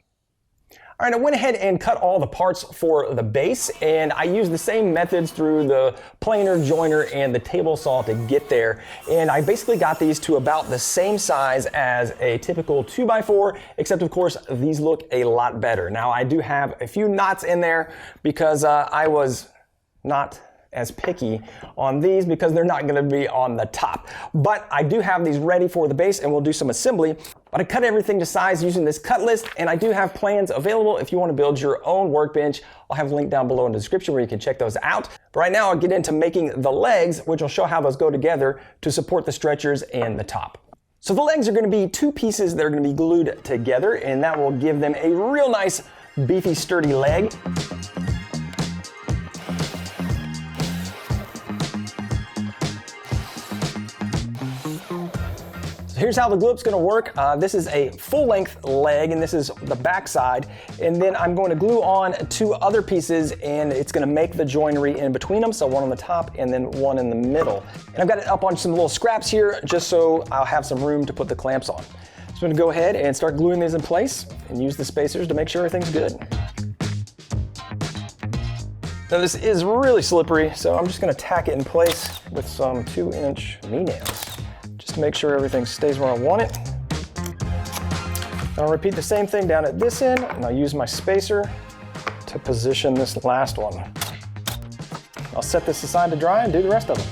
All right, I went ahead and cut all the parts for the base, and I used the same methods through the planer, joiner, and the table saw to get there. And I basically got these to about the same size as a typical 2x4, except of course, these look a lot better. Now I do have a few knots in there because I was not as picky on these because they're not going to be on the top. But I do have these ready for the base, and we'll do some assembly. But I cut everything to size using this cut list, and I do have plans available if you want to build your own workbench. I'll have a link down below in the description where you can check those out. But right now I'll get into making the legs, which will show how those go together to support the stretchers and the top. So the legs are going to be 2 pieces that are going to be glued together, and that will give them a real nice, beefy, sturdy leg. Here's how the glue up's gonna work. This is a full-length leg, and this is the back side. And then I'm going to glue on 2 other pieces, and it's gonna make the joinery in between them, so one on the top and then one in the middle. And I've got it up on some little scraps here, just so I'll have some room to put the clamps on. So I'm gonna go ahead and start gluing these in place and use the spacers to make sure everything's good. Now this is really slippery, so I'm just gonna tack it in place with some 2-inch V-nails, just to make sure everything stays where I want it. I'll repeat the same thing down at this end, and I'll use my spacer to position this last one. I'll set this aside to dry and do the rest of them.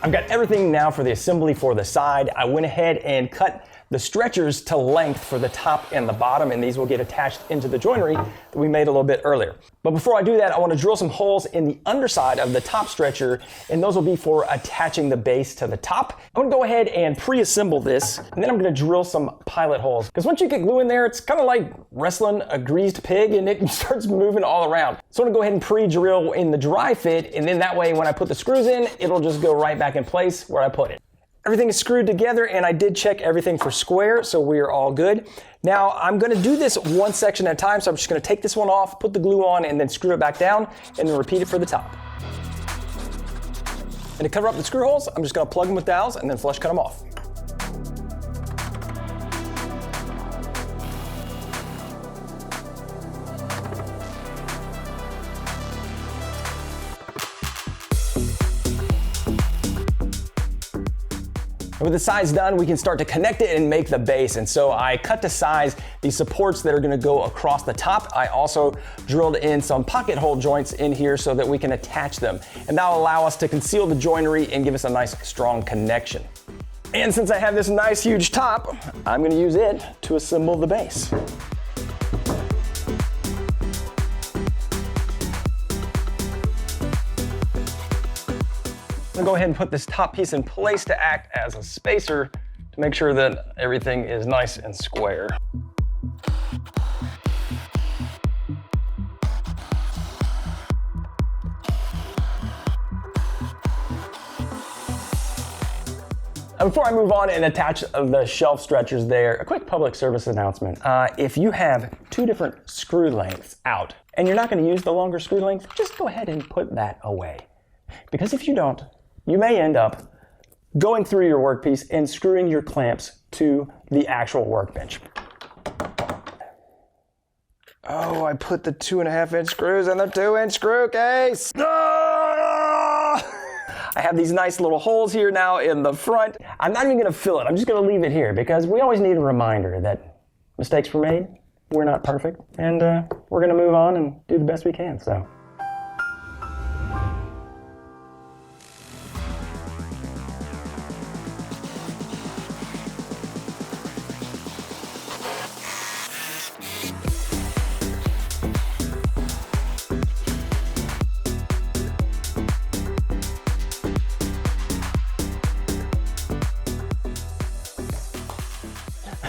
I've got everything now for the assembly for the side. I went ahead and cut the stretchers to length for the top and the bottom, and these will get attached into the joinery that we made a little bit earlier. But before I do that, I want to drill some holes in the underside of the top stretcher, and those will be for attaching the base to the top. I'm going to go ahead and pre-assemble this, and then I'm going to drill some pilot holes. Because once you get glue in there, it's kind of like wrestling a greased pig, and it starts moving all around. So I'm going to go ahead and pre-drill in the dry fit, and then that way when I put the screws in, it'll just go right back in place where I put it. Everything is screwed together, and I did check everything for square, so we are all good. Now, I'm going to do this one section at a time, so I'm just going to take this one off, put the glue on, and then screw it back down, and then repeat it for the top. And to cover up the screw holes, I'm just going to plug them with dowels and then flush cut them off. With the sides done, we can start to connect it and make the base. And so I cut to size the supports that are gonna go across the top. I also drilled in some pocket hole joints in here so that we can attach them. And that'll allow us to conceal the joinery and give us a nice strong connection. And since I have this nice huge top, I'm gonna use it to assemble the base. I'm gonna go ahead and put this top piece in place to act as a spacer to make sure that everything is nice and square. Before I move on and attach the shelf stretchers there, a quick public service announcement. If you have two different screw lengths out and you're not gonna use the longer screw length, just go ahead and put that away. Because if you don't, you may end up going through your workpiece and screwing your clamps to the actual workbench. Oh, I put the 2.5-inch screws in the 2-inch screw case. Ah! I have these nice little holes here now in the front. I'm not even gonna fill it. I'm just gonna leave it here because we always need a reminder that mistakes were made. We're not perfect, and we're gonna move on and do the best we can, so.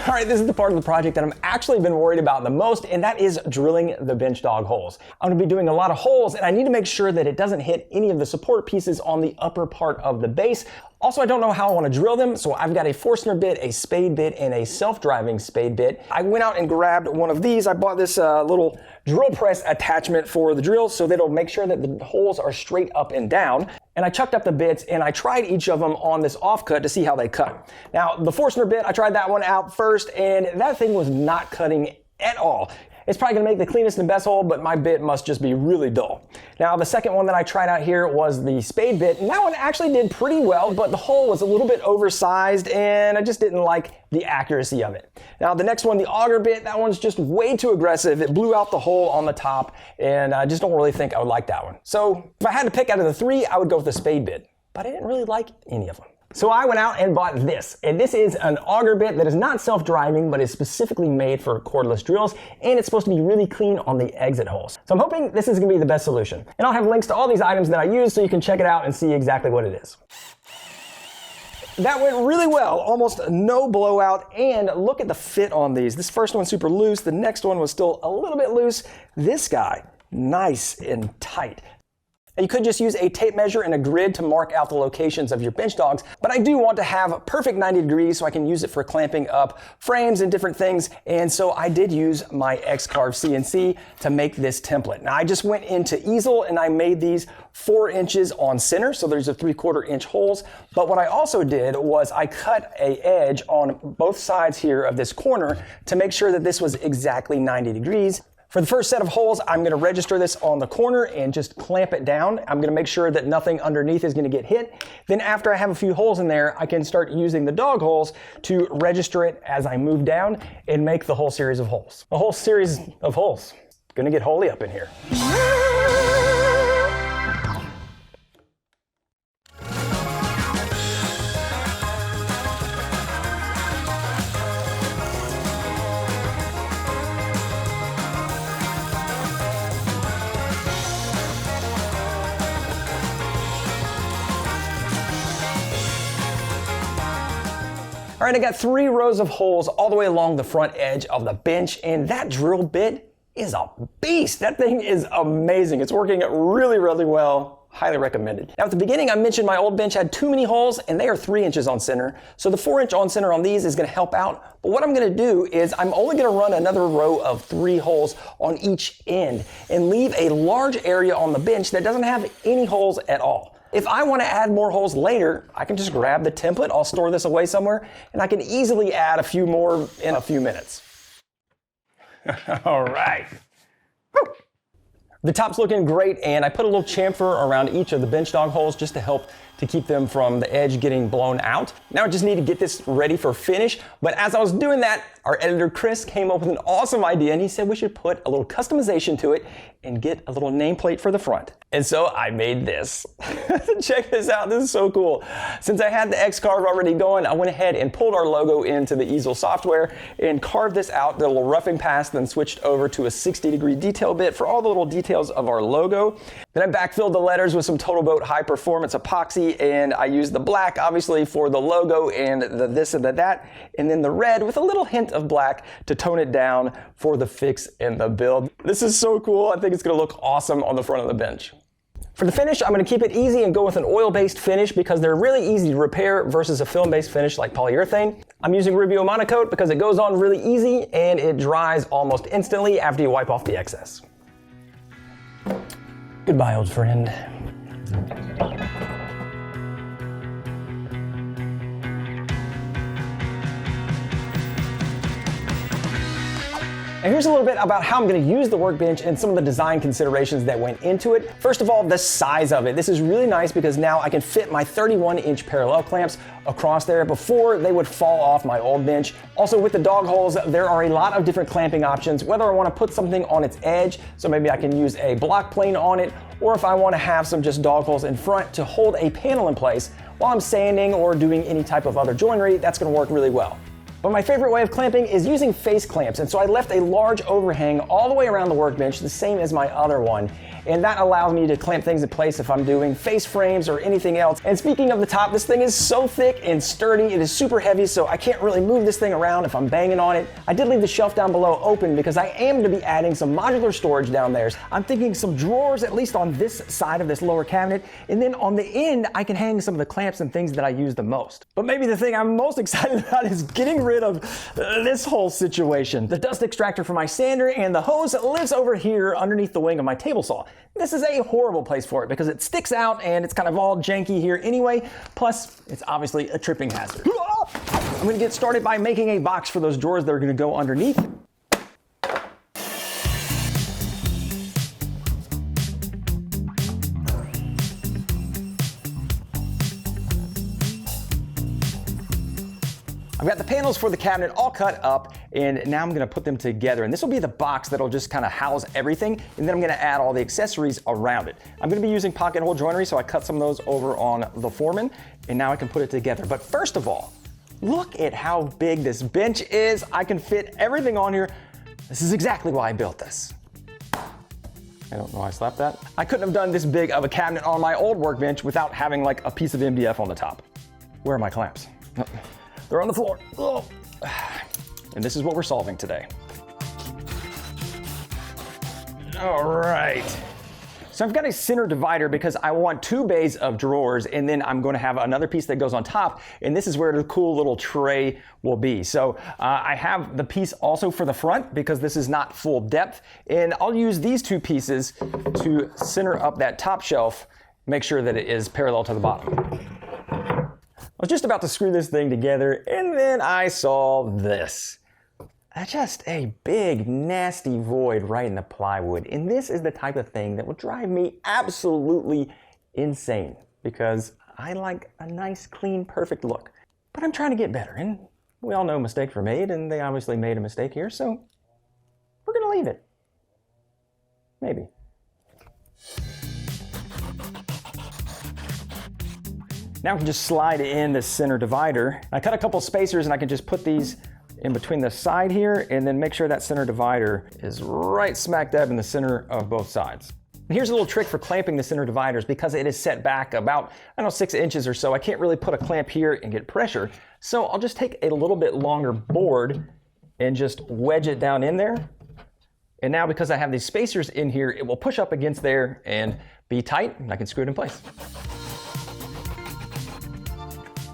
All right, this is the part of the project that I've actually been worried about the most, and that is drilling the bench dog holes. I'm gonna be doing a lot of holes, and I need to make sure that it doesn't hit any of the support pieces on the upper part of the base. Also, I don't know how I want to drill them, so I've got a Forstner bit, a spade bit, and a self-driving spade bit. I went out and grabbed one of these. I bought this little drill press attachment for the drill so that it'll make sure that the holes are straight up and down. And I chucked up the bits and I tried each of them on this offcut to see how they cut. Now, the Forstner bit, I tried that one out first, and that thing was not cutting at all. It's probably gonna make the cleanest and best hole, but my bit must just be really dull. Now, the second one that I tried out here was the spade bit, and that one actually did pretty well, but the hole was a little bit oversized, and I just didn't like the accuracy of it. Now, the next one, the auger bit, that one's just way too aggressive. It blew out the hole on the top, and I just don't really think I would like that one. So, if I had to pick out of the three, I would go with the spade bit, but I didn't really like any of them. So I went out and bought this, and this is an auger bit that is not self-driving, but is specifically made for cordless drills, and it's supposed to be really clean on the exit holes. So I'm hoping this is gonna be the best solution. And I'll have links to all these items that I use so you can check it out and see exactly what it is. That went really well, almost no blowout, and look at the fit on these. This first one's super loose, the next one was still a little bit loose. This guy, nice and tight. You could just use a tape measure and a grid to mark out the locations of your bench dogs, but I do want to have perfect 90 degrees so I can use it for clamping up frames and different things, and so I did use my X-Carve CNC to make this template. Now I just went into easel and I made these 4 inches on center, so there's a 3/4 inch holes, but what I also did was I cut an edge on both sides here of this corner to make sure that this was exactly 90 degrees. For the first set of holes, I'm going to register this on the corner and just clamp it down. I'm going to make sure that nothing underneath is going to get hit. Then after I have a few holes in there, I can start using the dog holes to register it as I move down and make the whole series of holes. A whole series of holes. Going to get holy up in here. All right, I got 3 rows of holes all the way along the front edge of the bench, and that drill bit is a beast. That thing is amazing. It's working really, really well. Highly recommended. Now at the beginning, I mentioned my old bench had too many holes, and they are 3 inches on center. So the 4-inch on center on these is gonna help out. But what I'm gonna do is I'm only gonna run another row of 3 holes on each end and leave a large area on the bench that doesn't have any holes at all. If I want to add more holes later, I can just grab the template, I'll store this away somewhere, and I can easily add a few more in a few minutes. All right. Woo. The top's looking great, and I put a little chamfer around each of the bench dog holes just to help to keep them from the edge getting blown out. Now I just need to get this ready for finish, but as I was doing that, our editor Chris came up with an awesome idea, and he said we should put a little customization to it and get a little nameplate for the front. And so I made this. Check this out, this is so cool. Since I had the X-Carve already going, I went ahead and pulled our logo into the easel software and carved this out, the little roughing pass, then switched over to a 60-degree detail bit for all the little details of our logo. Then I backfilled the letters with some Total Boat high performance epoxy, and I used the black obviously for the logo and the this and the that, and then the red with a little hint of black to tone it down for the fix and the build. This is so cool. I think it's gonna look awesome on the front of the bench. For the finish, I'm gonna keep it easy and go with an oil-based finish because they're really easy to repair versus a film-based finish like polyurethane. I'm using Rubio Monocoat because it goes on really easy and it dries almost instantly after you wipe off the excess. Goodbye, old friend. And here's a little bit about how I'm going to use the workbench and some of the design considerations that went into it. First of all, the size of it. This is really nice because now I can fit my 31-inch parallel clamps across there. Before, they would fall off my old bench. Also with the dog holes, there are a lot of different clamping options, whether I want to put something on its edge, so maybe I can use a block plane on it, or if I want to have some just dog holes in front to hold a panel in place while I'm sanding or doing any type of other joinery, that's going to work really well. But my favorite way of clamping is using face clamps, and so I left a large overhang all the way around the workbench, the same as my other one. And that allows me to clamp things in place if I'm doing face frames or anything else. And speaking of the top, this thing is so thick and sturdy, it is super heavy, so I can't really move this thing around if I'm banging on it. I did leave the shelf down below open because I am to be adding some modular storage down there. I'm thinking some drawers, at least on this side of this lower cabinet, and then on the end, I can hang some of the clamps and things that I use the most. But maybe the thing I'm most excited about is getting rid of this whole situation. The dust extractor for my sander and the hose lives over here underneath the wing of my table saw. This is a horrible place for it because it sticks out and it's kind of all janky here anyway, plus it's obviously a tripping hazard. I'm gonna get started by making a box for those drawers that are gonna go underneath. I've got the panels for the cabinet all cut up, and now I'm gonna put them together. And this will be the box that'll just kind of house everything, and then I'm gonna add all the accessories around it. I'm gonna be using pocket hole joinery, so I cut some of those over on the Foreman, and now I can put it together. But first of all, look at how big this bench is. I can fit everything on here. This is exactly why I built this. I don't know why I slapped that. I couldn't have done this big of a cabinet on my old workbench without having like a piece of MDF on the top. Where are my clamps? They're on the floor. Oh. And this is what we're solving today. All right. So I've got a center divider because I want 2 bays of drawers, and then I'm going to have another piece that goes on top, and this is where the cool little tray will be. So I have the piece also for the front because this is not full depth, and I'll use these 2 pieces to center up that top shelf, make sure that it is parallel to the bottom. I was just about to screw this thing together, and then I saw this. just a big, nasty void right in the plywood. And this is the type of thing that will drive me absolutely insane because I like a nice, clean, perfect look. But I'm trying to get better, and we all know mistakes were made, and they obviously made a mistake here, so we're gonna leave it. Maybe. Now I can just slide in the center divider. I cut a couple spacers and I can just put these in between the side here and then make sure that center divider is right smack dab in the center of both sides. And here's a little trick for clamping the center dividers because it is set back about, I don't know, 6 inches or so. I can't really put a clamp here and get pressure. So I'll just take a little bit longer board and just wedge it down in there. And now because I have these spacers in here, it will push up against there and be tight and I can screw it in place.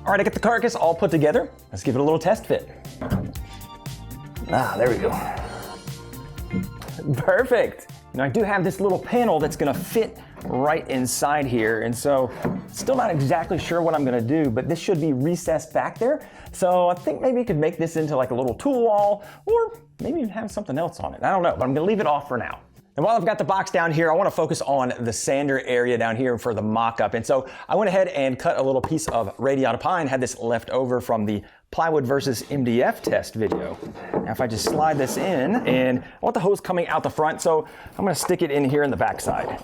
All right, I got the carcass all put together. Let's give it a little test fit. There we go. Perfect. Now I do have this little panel that's gonna fit right inside here, and so still not exactly sure what I'm gonna do, but this should be recessed back there. So I think maybe you could make this into like a little tool wall, or maybe even have something else on it. I don't know, but I'm gonna leave it off for now. And while I've got the box down here, I want to focus on the sander area down here for the mock-up. And so I went ahead and cut a little piece of radiata pine, had this left over from the plywood versus MDF test video. Now if I just slide this in, and I want the hose coming out the front, so I'm going to stick it in here in the backside.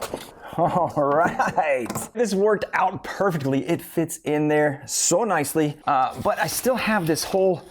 All right, this worked out perfectly. It fits in there so nicely, but I still have this whole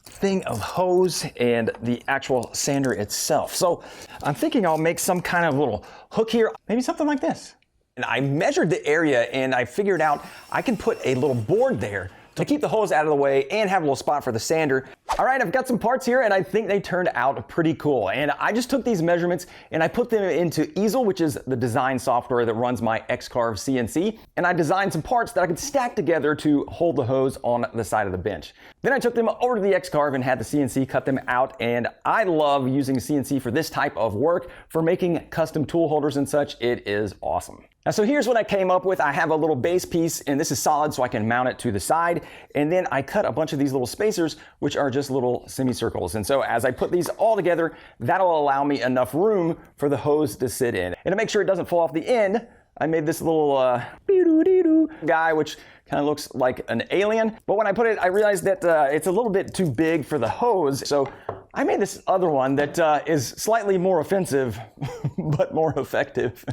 thing of hose and the actual sander itself. So I'm thinking I'll make some kind of little hook here, maybe something like this. And I measured the area and I figured out I can put a little board there to keep the hose out of the way and have a little spot for the sander. All right, I've got some parts here and I think they turned out pretty cool. And I just took these measurements and I put them into Easel, which is the design software that runs my X-Carve CNC. And I designed some parts that I could stack together to hold the hose on the side of the bench. Then I took them over to the X-Carve and had the CNC cut them out. And I love using CNC for this type of work, for making custom tool holders and such. It is awesome. Now, so here's what I came up with. I have a little base piece, and this is solid so I can mount it to the side. And then I cut a bunch of these little spacers, which are just little semicircles. And so as I put these all together, that'll allow me enough room for the hose to sit in. And to make sure it doesn't fall off the end, I made this little guy, which kind of looks like an alien. But when I put it, I realized that it's a little bit too big for the hose. So I made this other one that is slightly more offensive, but more effective.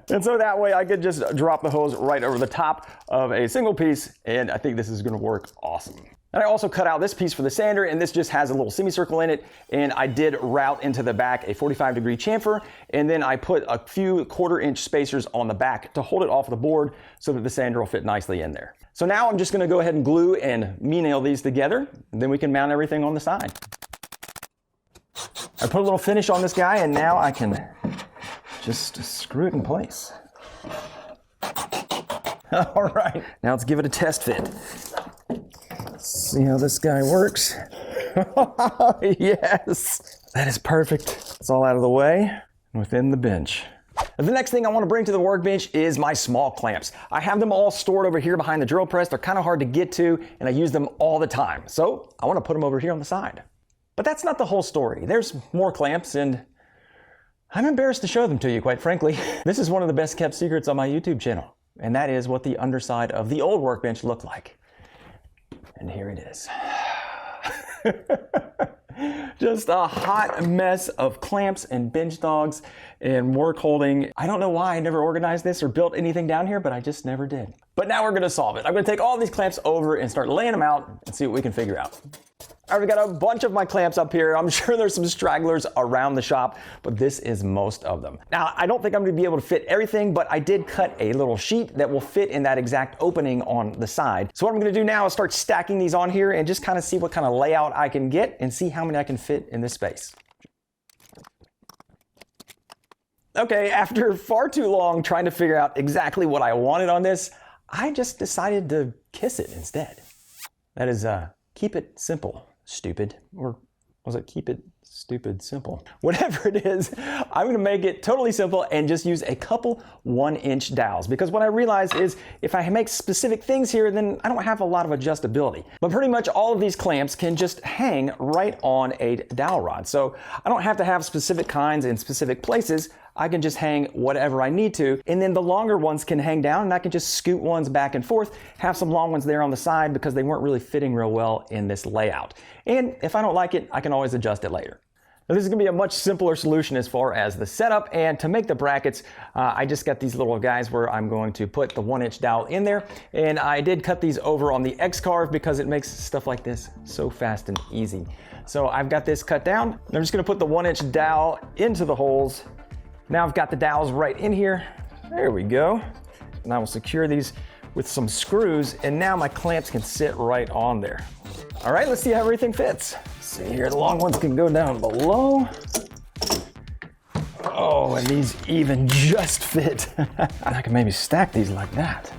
And so that way I could just drop the hose right over the top of a single piece, and I think this is gonna work awesome. And I also cut out this piece for the sander, and this just has a little semicircle in it, and I did route into the back a 45-degree chamfer, and then I put a few 1/4-inch spacers on the back to hold it off the board so that the sander will fit nicely in there. So now I'm just gonna go ahead and glue and nail these together, and then we can mount everything on the side. I put a little finish on this guy, and now I can just screw it in place. All right, now let's give it a test fit. See how this guy works. Yes, that is perfect. It's all out of the way and within the bench. The next thing I want to bring to the workbench is my small clamps. I have them all stored over here behind the drill press. They're kind of hard to get to, and I use them all the time. So I want to put them over here on the side. But that's not the whole story. There's more clamps, and I'm embarrassed to show them to you, quite frankly. This is one of the best kept secrets on my YouTube channel, and that is what the underside of the old workbench looked like. And here it is. Just a hot mess of clamps and bench dogs and work holding. I don't know why I never organized this or built anything down here, but I just never did. But now we're gonna solve it. I'm gonna take all these clamps over and start laying them out and see what we can figure out. I've got a bunch of my clamps up here. I'm sure there's some stragglers around the shop, but this is most of them. Now, I don't think I'm gonna be able to fit everything, but I did cut a little sheet that will fit in that exact opening on the side. So what I'm gonna do now is start stacking these on here and just kind of see what kind of layout I can get and see how many I can fit in this space. Okay, after far too long trying to figure out exactly what I wanted on this, I just decided to kiss it instead. That is, keep it simple, stupid. Or was it keep it Stupid simple. Whatever it is, I'm gonna make it totally simple and just use a couple 1-inch dowels, because what I realize is if I make specific things here, then I don't have a lot of adjustability. But pretty much all of these clamps can just hang right on a dowel rod. So I don't have to have specific kinds in specific places. I can just hang whatever I need to, and then the longer ones can hang down, and I can just scoot ones back and forth, have some long ones there on the side because they weren't really fitting real well in this layout. And if I don't like it, I can always adjust it later. Now, this is gonna be a much simpler solution as far as the setup, and to make the brackets, I just got these little guys where I'm going to put the 1-inch dowel in there, and I did cut these over on the X-carve because it makes stuff like this so fast and easy. So I've got this cut down. I'm just gonna put the 1-inch dowel into the holes. Now I've got the dowels right in here. There we go. And I will secure these with some screws, and now my clamps can sit right on there. All right, let's see how everything fits. See here, the long ones can go down below. Oh, and these even just fit. I can maybe stack these like that.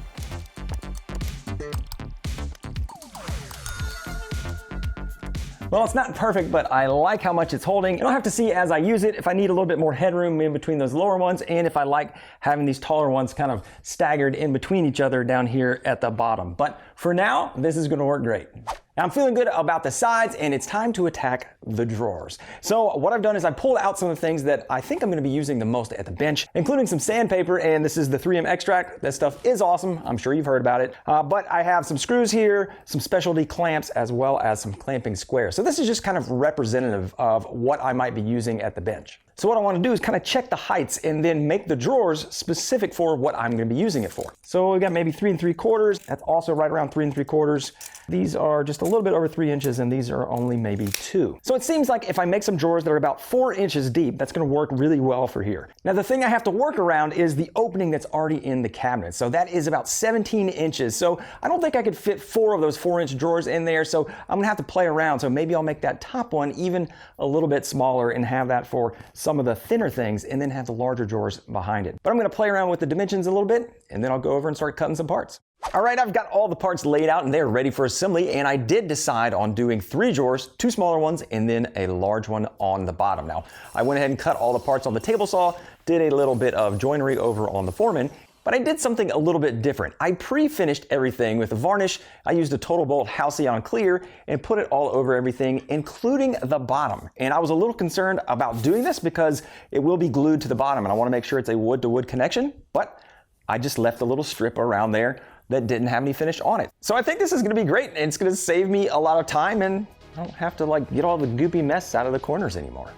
Well, it's not perfect, but I like how much it's holding. And I'll have to see as I use it if I need a little bit more headroom in between those lower ones, and if I like having these taller ones kind of staggered in between each other down here at the bottom. But for now, this is gonna work great. Now I'm feeling good about the sides, and it's time to attack the drawers. So what I've done is I pulled out some of the things that I think I'm gonna be using the most at the bench, including some sandpaper, and this is the 3M extract. That stuff is awesome. I'm sure you've heard about it. But I have some screws here, some specialty clamps, as well as some clamping squares. So this is just kind of representative of what I might be using at the bench. So what I want to do is kind of check the heights and then make the drawers specific for what I'm going to be using it for. So we got maybe 3 3/4. That's also right around 3 3/4. These are just a little bit over 3 inches, and these are only maybe 2. So it seems like if I make some drawers that are about 4 inches deep, that's going to work really well for here. Now the thing I have to work around is the opening that's already in the cabinet. So that is about 17 inches. So I don't think I could fit 4 of those 4-inch drawers in there. So I'm going to have to play around. So maybe I'll make that top one even a little bit smaller and have that for some of the thinner things, and then have the larger drawers behind it. But I'm going to play around with the dimensions a little bit, and then I'll go over and start cutting some parts. All right, I've got all the parts laid out and they're ready for assembly, and I did decide on doing 3 drawers, 2 smaller ones, and then a large one on the bottom. Now, I went ahead and cut all the parts on the table saw, did a little bit of joinery over on the Foreman, but I did something a little bit different. I pre-finished everything with a varnish. I used a Total Bolt Halcyon Clear and put it all over everything, including the bottom. And I was a little concerned about doing this because it will be glued to the bottom, and I want to make sure it's a wood-to-wood connection, but I just left a little strip around there that didn't have any finish on it. So I think this is gonna be great, and it's gonna save me a lot of time, and I don't have to get all the goopy mess out of the corners anymore.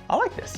I like this.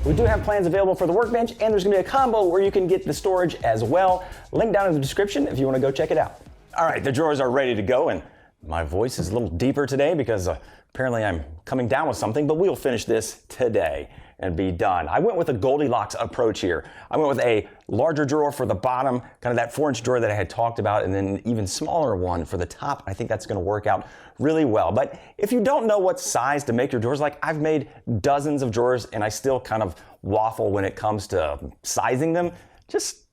We do have plans available for the Workbench, and there's gonna be a combo where you can get the storage as well. Link down in the description if you wanna go check it out. All right, the drawers are ready to go, and my voice is a little deeper today because apparently I'm coming down with something, but we'll finish this today and be done. I went with a Goldilocks approach here. I went with a larger drawer for the bottom, kind of that 4-inch drawer that I had talked about, and then an even smaller one for the top. I think that's gonna work out really well. But if you don't know what size to make your drawers, like I've made dozens of drawers and I still kind of waffle when it comes to sizing them, just,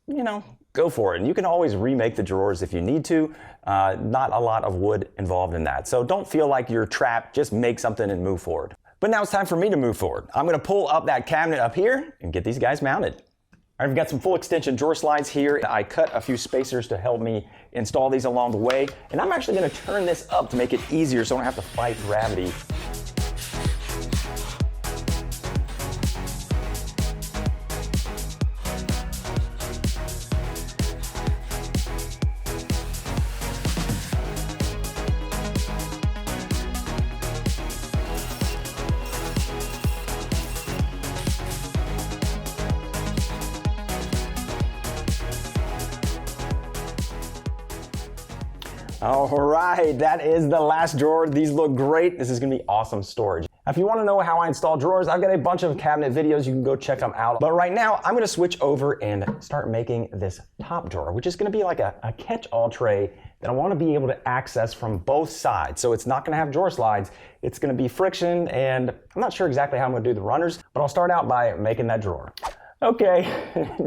go for it. And you can always remake the drawers if you need to. Not a lot of wood involved in that. So don't feel like you're trapped, just make something and move forward. But now it's time for me to move forward. I'm gonna pull up that cabinet up here and get these guys mounted. I've got some full extension drawer slides here. I cut a few spacers to help me install these along the way. And I'm actually gonna turn this up to make it easier so I don't have to fight gravity. All right, that is the last drawer. These look great. This is gonna be awesome storage. If you want to know how I install drawers, I've got a bunch of cabinet videos. You can go check them out. But right now, I'm going to switch over and start making this top drawer, which is going to be like a catch-all tray that I want to be able to access from both sides. So it's not going to have drawer slides. It's going to be friction, and I'm not sure exactly how I'm going to do the runners, but I'll start out by making that drawer. Okay,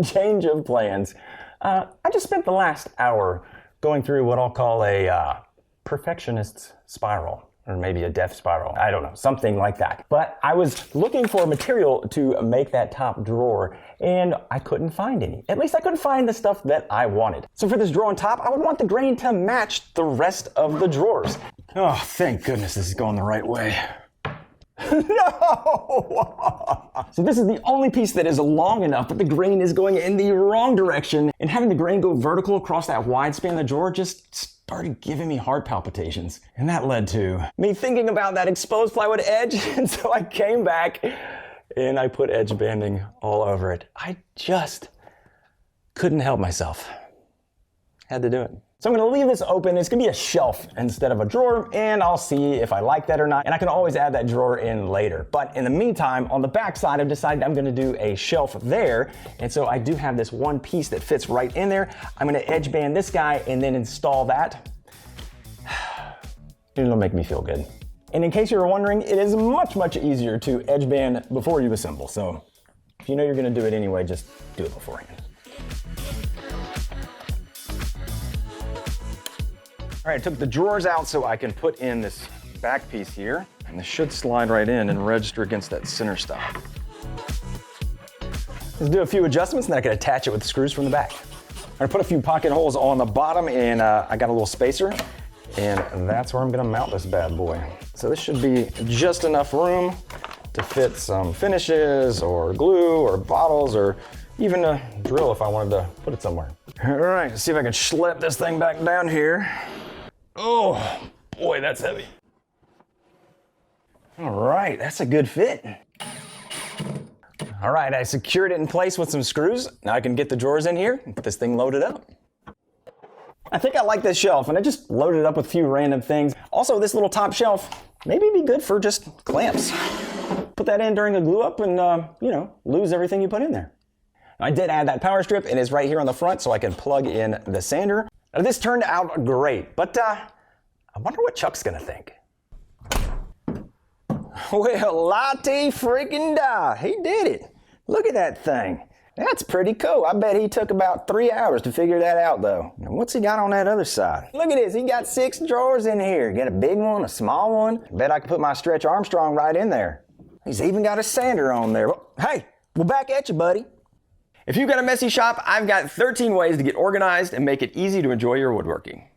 change of plans. I just spent the last hour going through what I'll call a perfectionist's spiral. Or maybe a death spiral. I don't know, something like that. But I was looking for material to make that top drawer, and I couldn't find any. At least I couldn't find the stuff that I wanted. So for this drawer on top, I would want the grain to match the rest of the drawers. Oh, thank goodness this is going the right way. No! So this is the only piece that is long enough, but the grain is going in the wrong direction. And having the grain go vertical across that wide span of the drawer just started giving me heart palpitations. And that led to me thinking about that exposed plywood edge. And so I came back and I put edge banding all over it. I just couldn't help myself. Had to do it. So I'm going to leave this open. It's going to be a shelf instead of a drawer, and I'll see if I like that or not. And I can always add that drawer in later. But in the meantime, on the back side, I've decided I'm going to do a shelf there. And so I do have this one piece that fits right in there. I'm going to edge band this guy and then install that. It'll make me feel good. And in case you were wondering, it is much, much easier to edge band before you assemble. So if you know you're going to do it anyway, just do it beforehand. All right, I took the drawers out so I can put in this back piece here, and this should slide right in and register against that center stop. Let's do a few adjustments, and then I can attach it with the screws from the back. I'm gonna put a few pocket holes on the bottom, and I got a little spacer, and that's where I'm gonna mount this bad boy. So this should be just enough room to fit some finishes, or glue, or bottles, or even a drill if I wanted to put it somewhere. All right, let's see if I can schlep this thing back down here. Oh, boy, that's heavy. All right, that's a good fit. All right, I secured it in place with some screws. Now I can get the drawers in here and get this thing loaded up. I think I like this shelf, and I just loaded it up with a few random things. Also, this little top shelf, maybe be good for just clamps. Put that in during a glue up and, lose everything you put in there. I did add that power strip, and it's right here on the front so I can plug in the sander. Now, this turned out great, but I wonder what Chuck's gonna think. Well, la-ti freaking da, he did it. Look at that thing. That's pretty cool. I bet he took about 3 hours to figure that out though. Now, what's he got on that other side? Look at this, he got 6 drawers in here. Got a big one, a small one. Bet I could put my Stretch Armstrong right in there. He's even got a sander on there. Hey, we're back at you, buddy. If you've got a messy shop, I've got 13 ways to get organized and make it easy to enjoy your woodworking.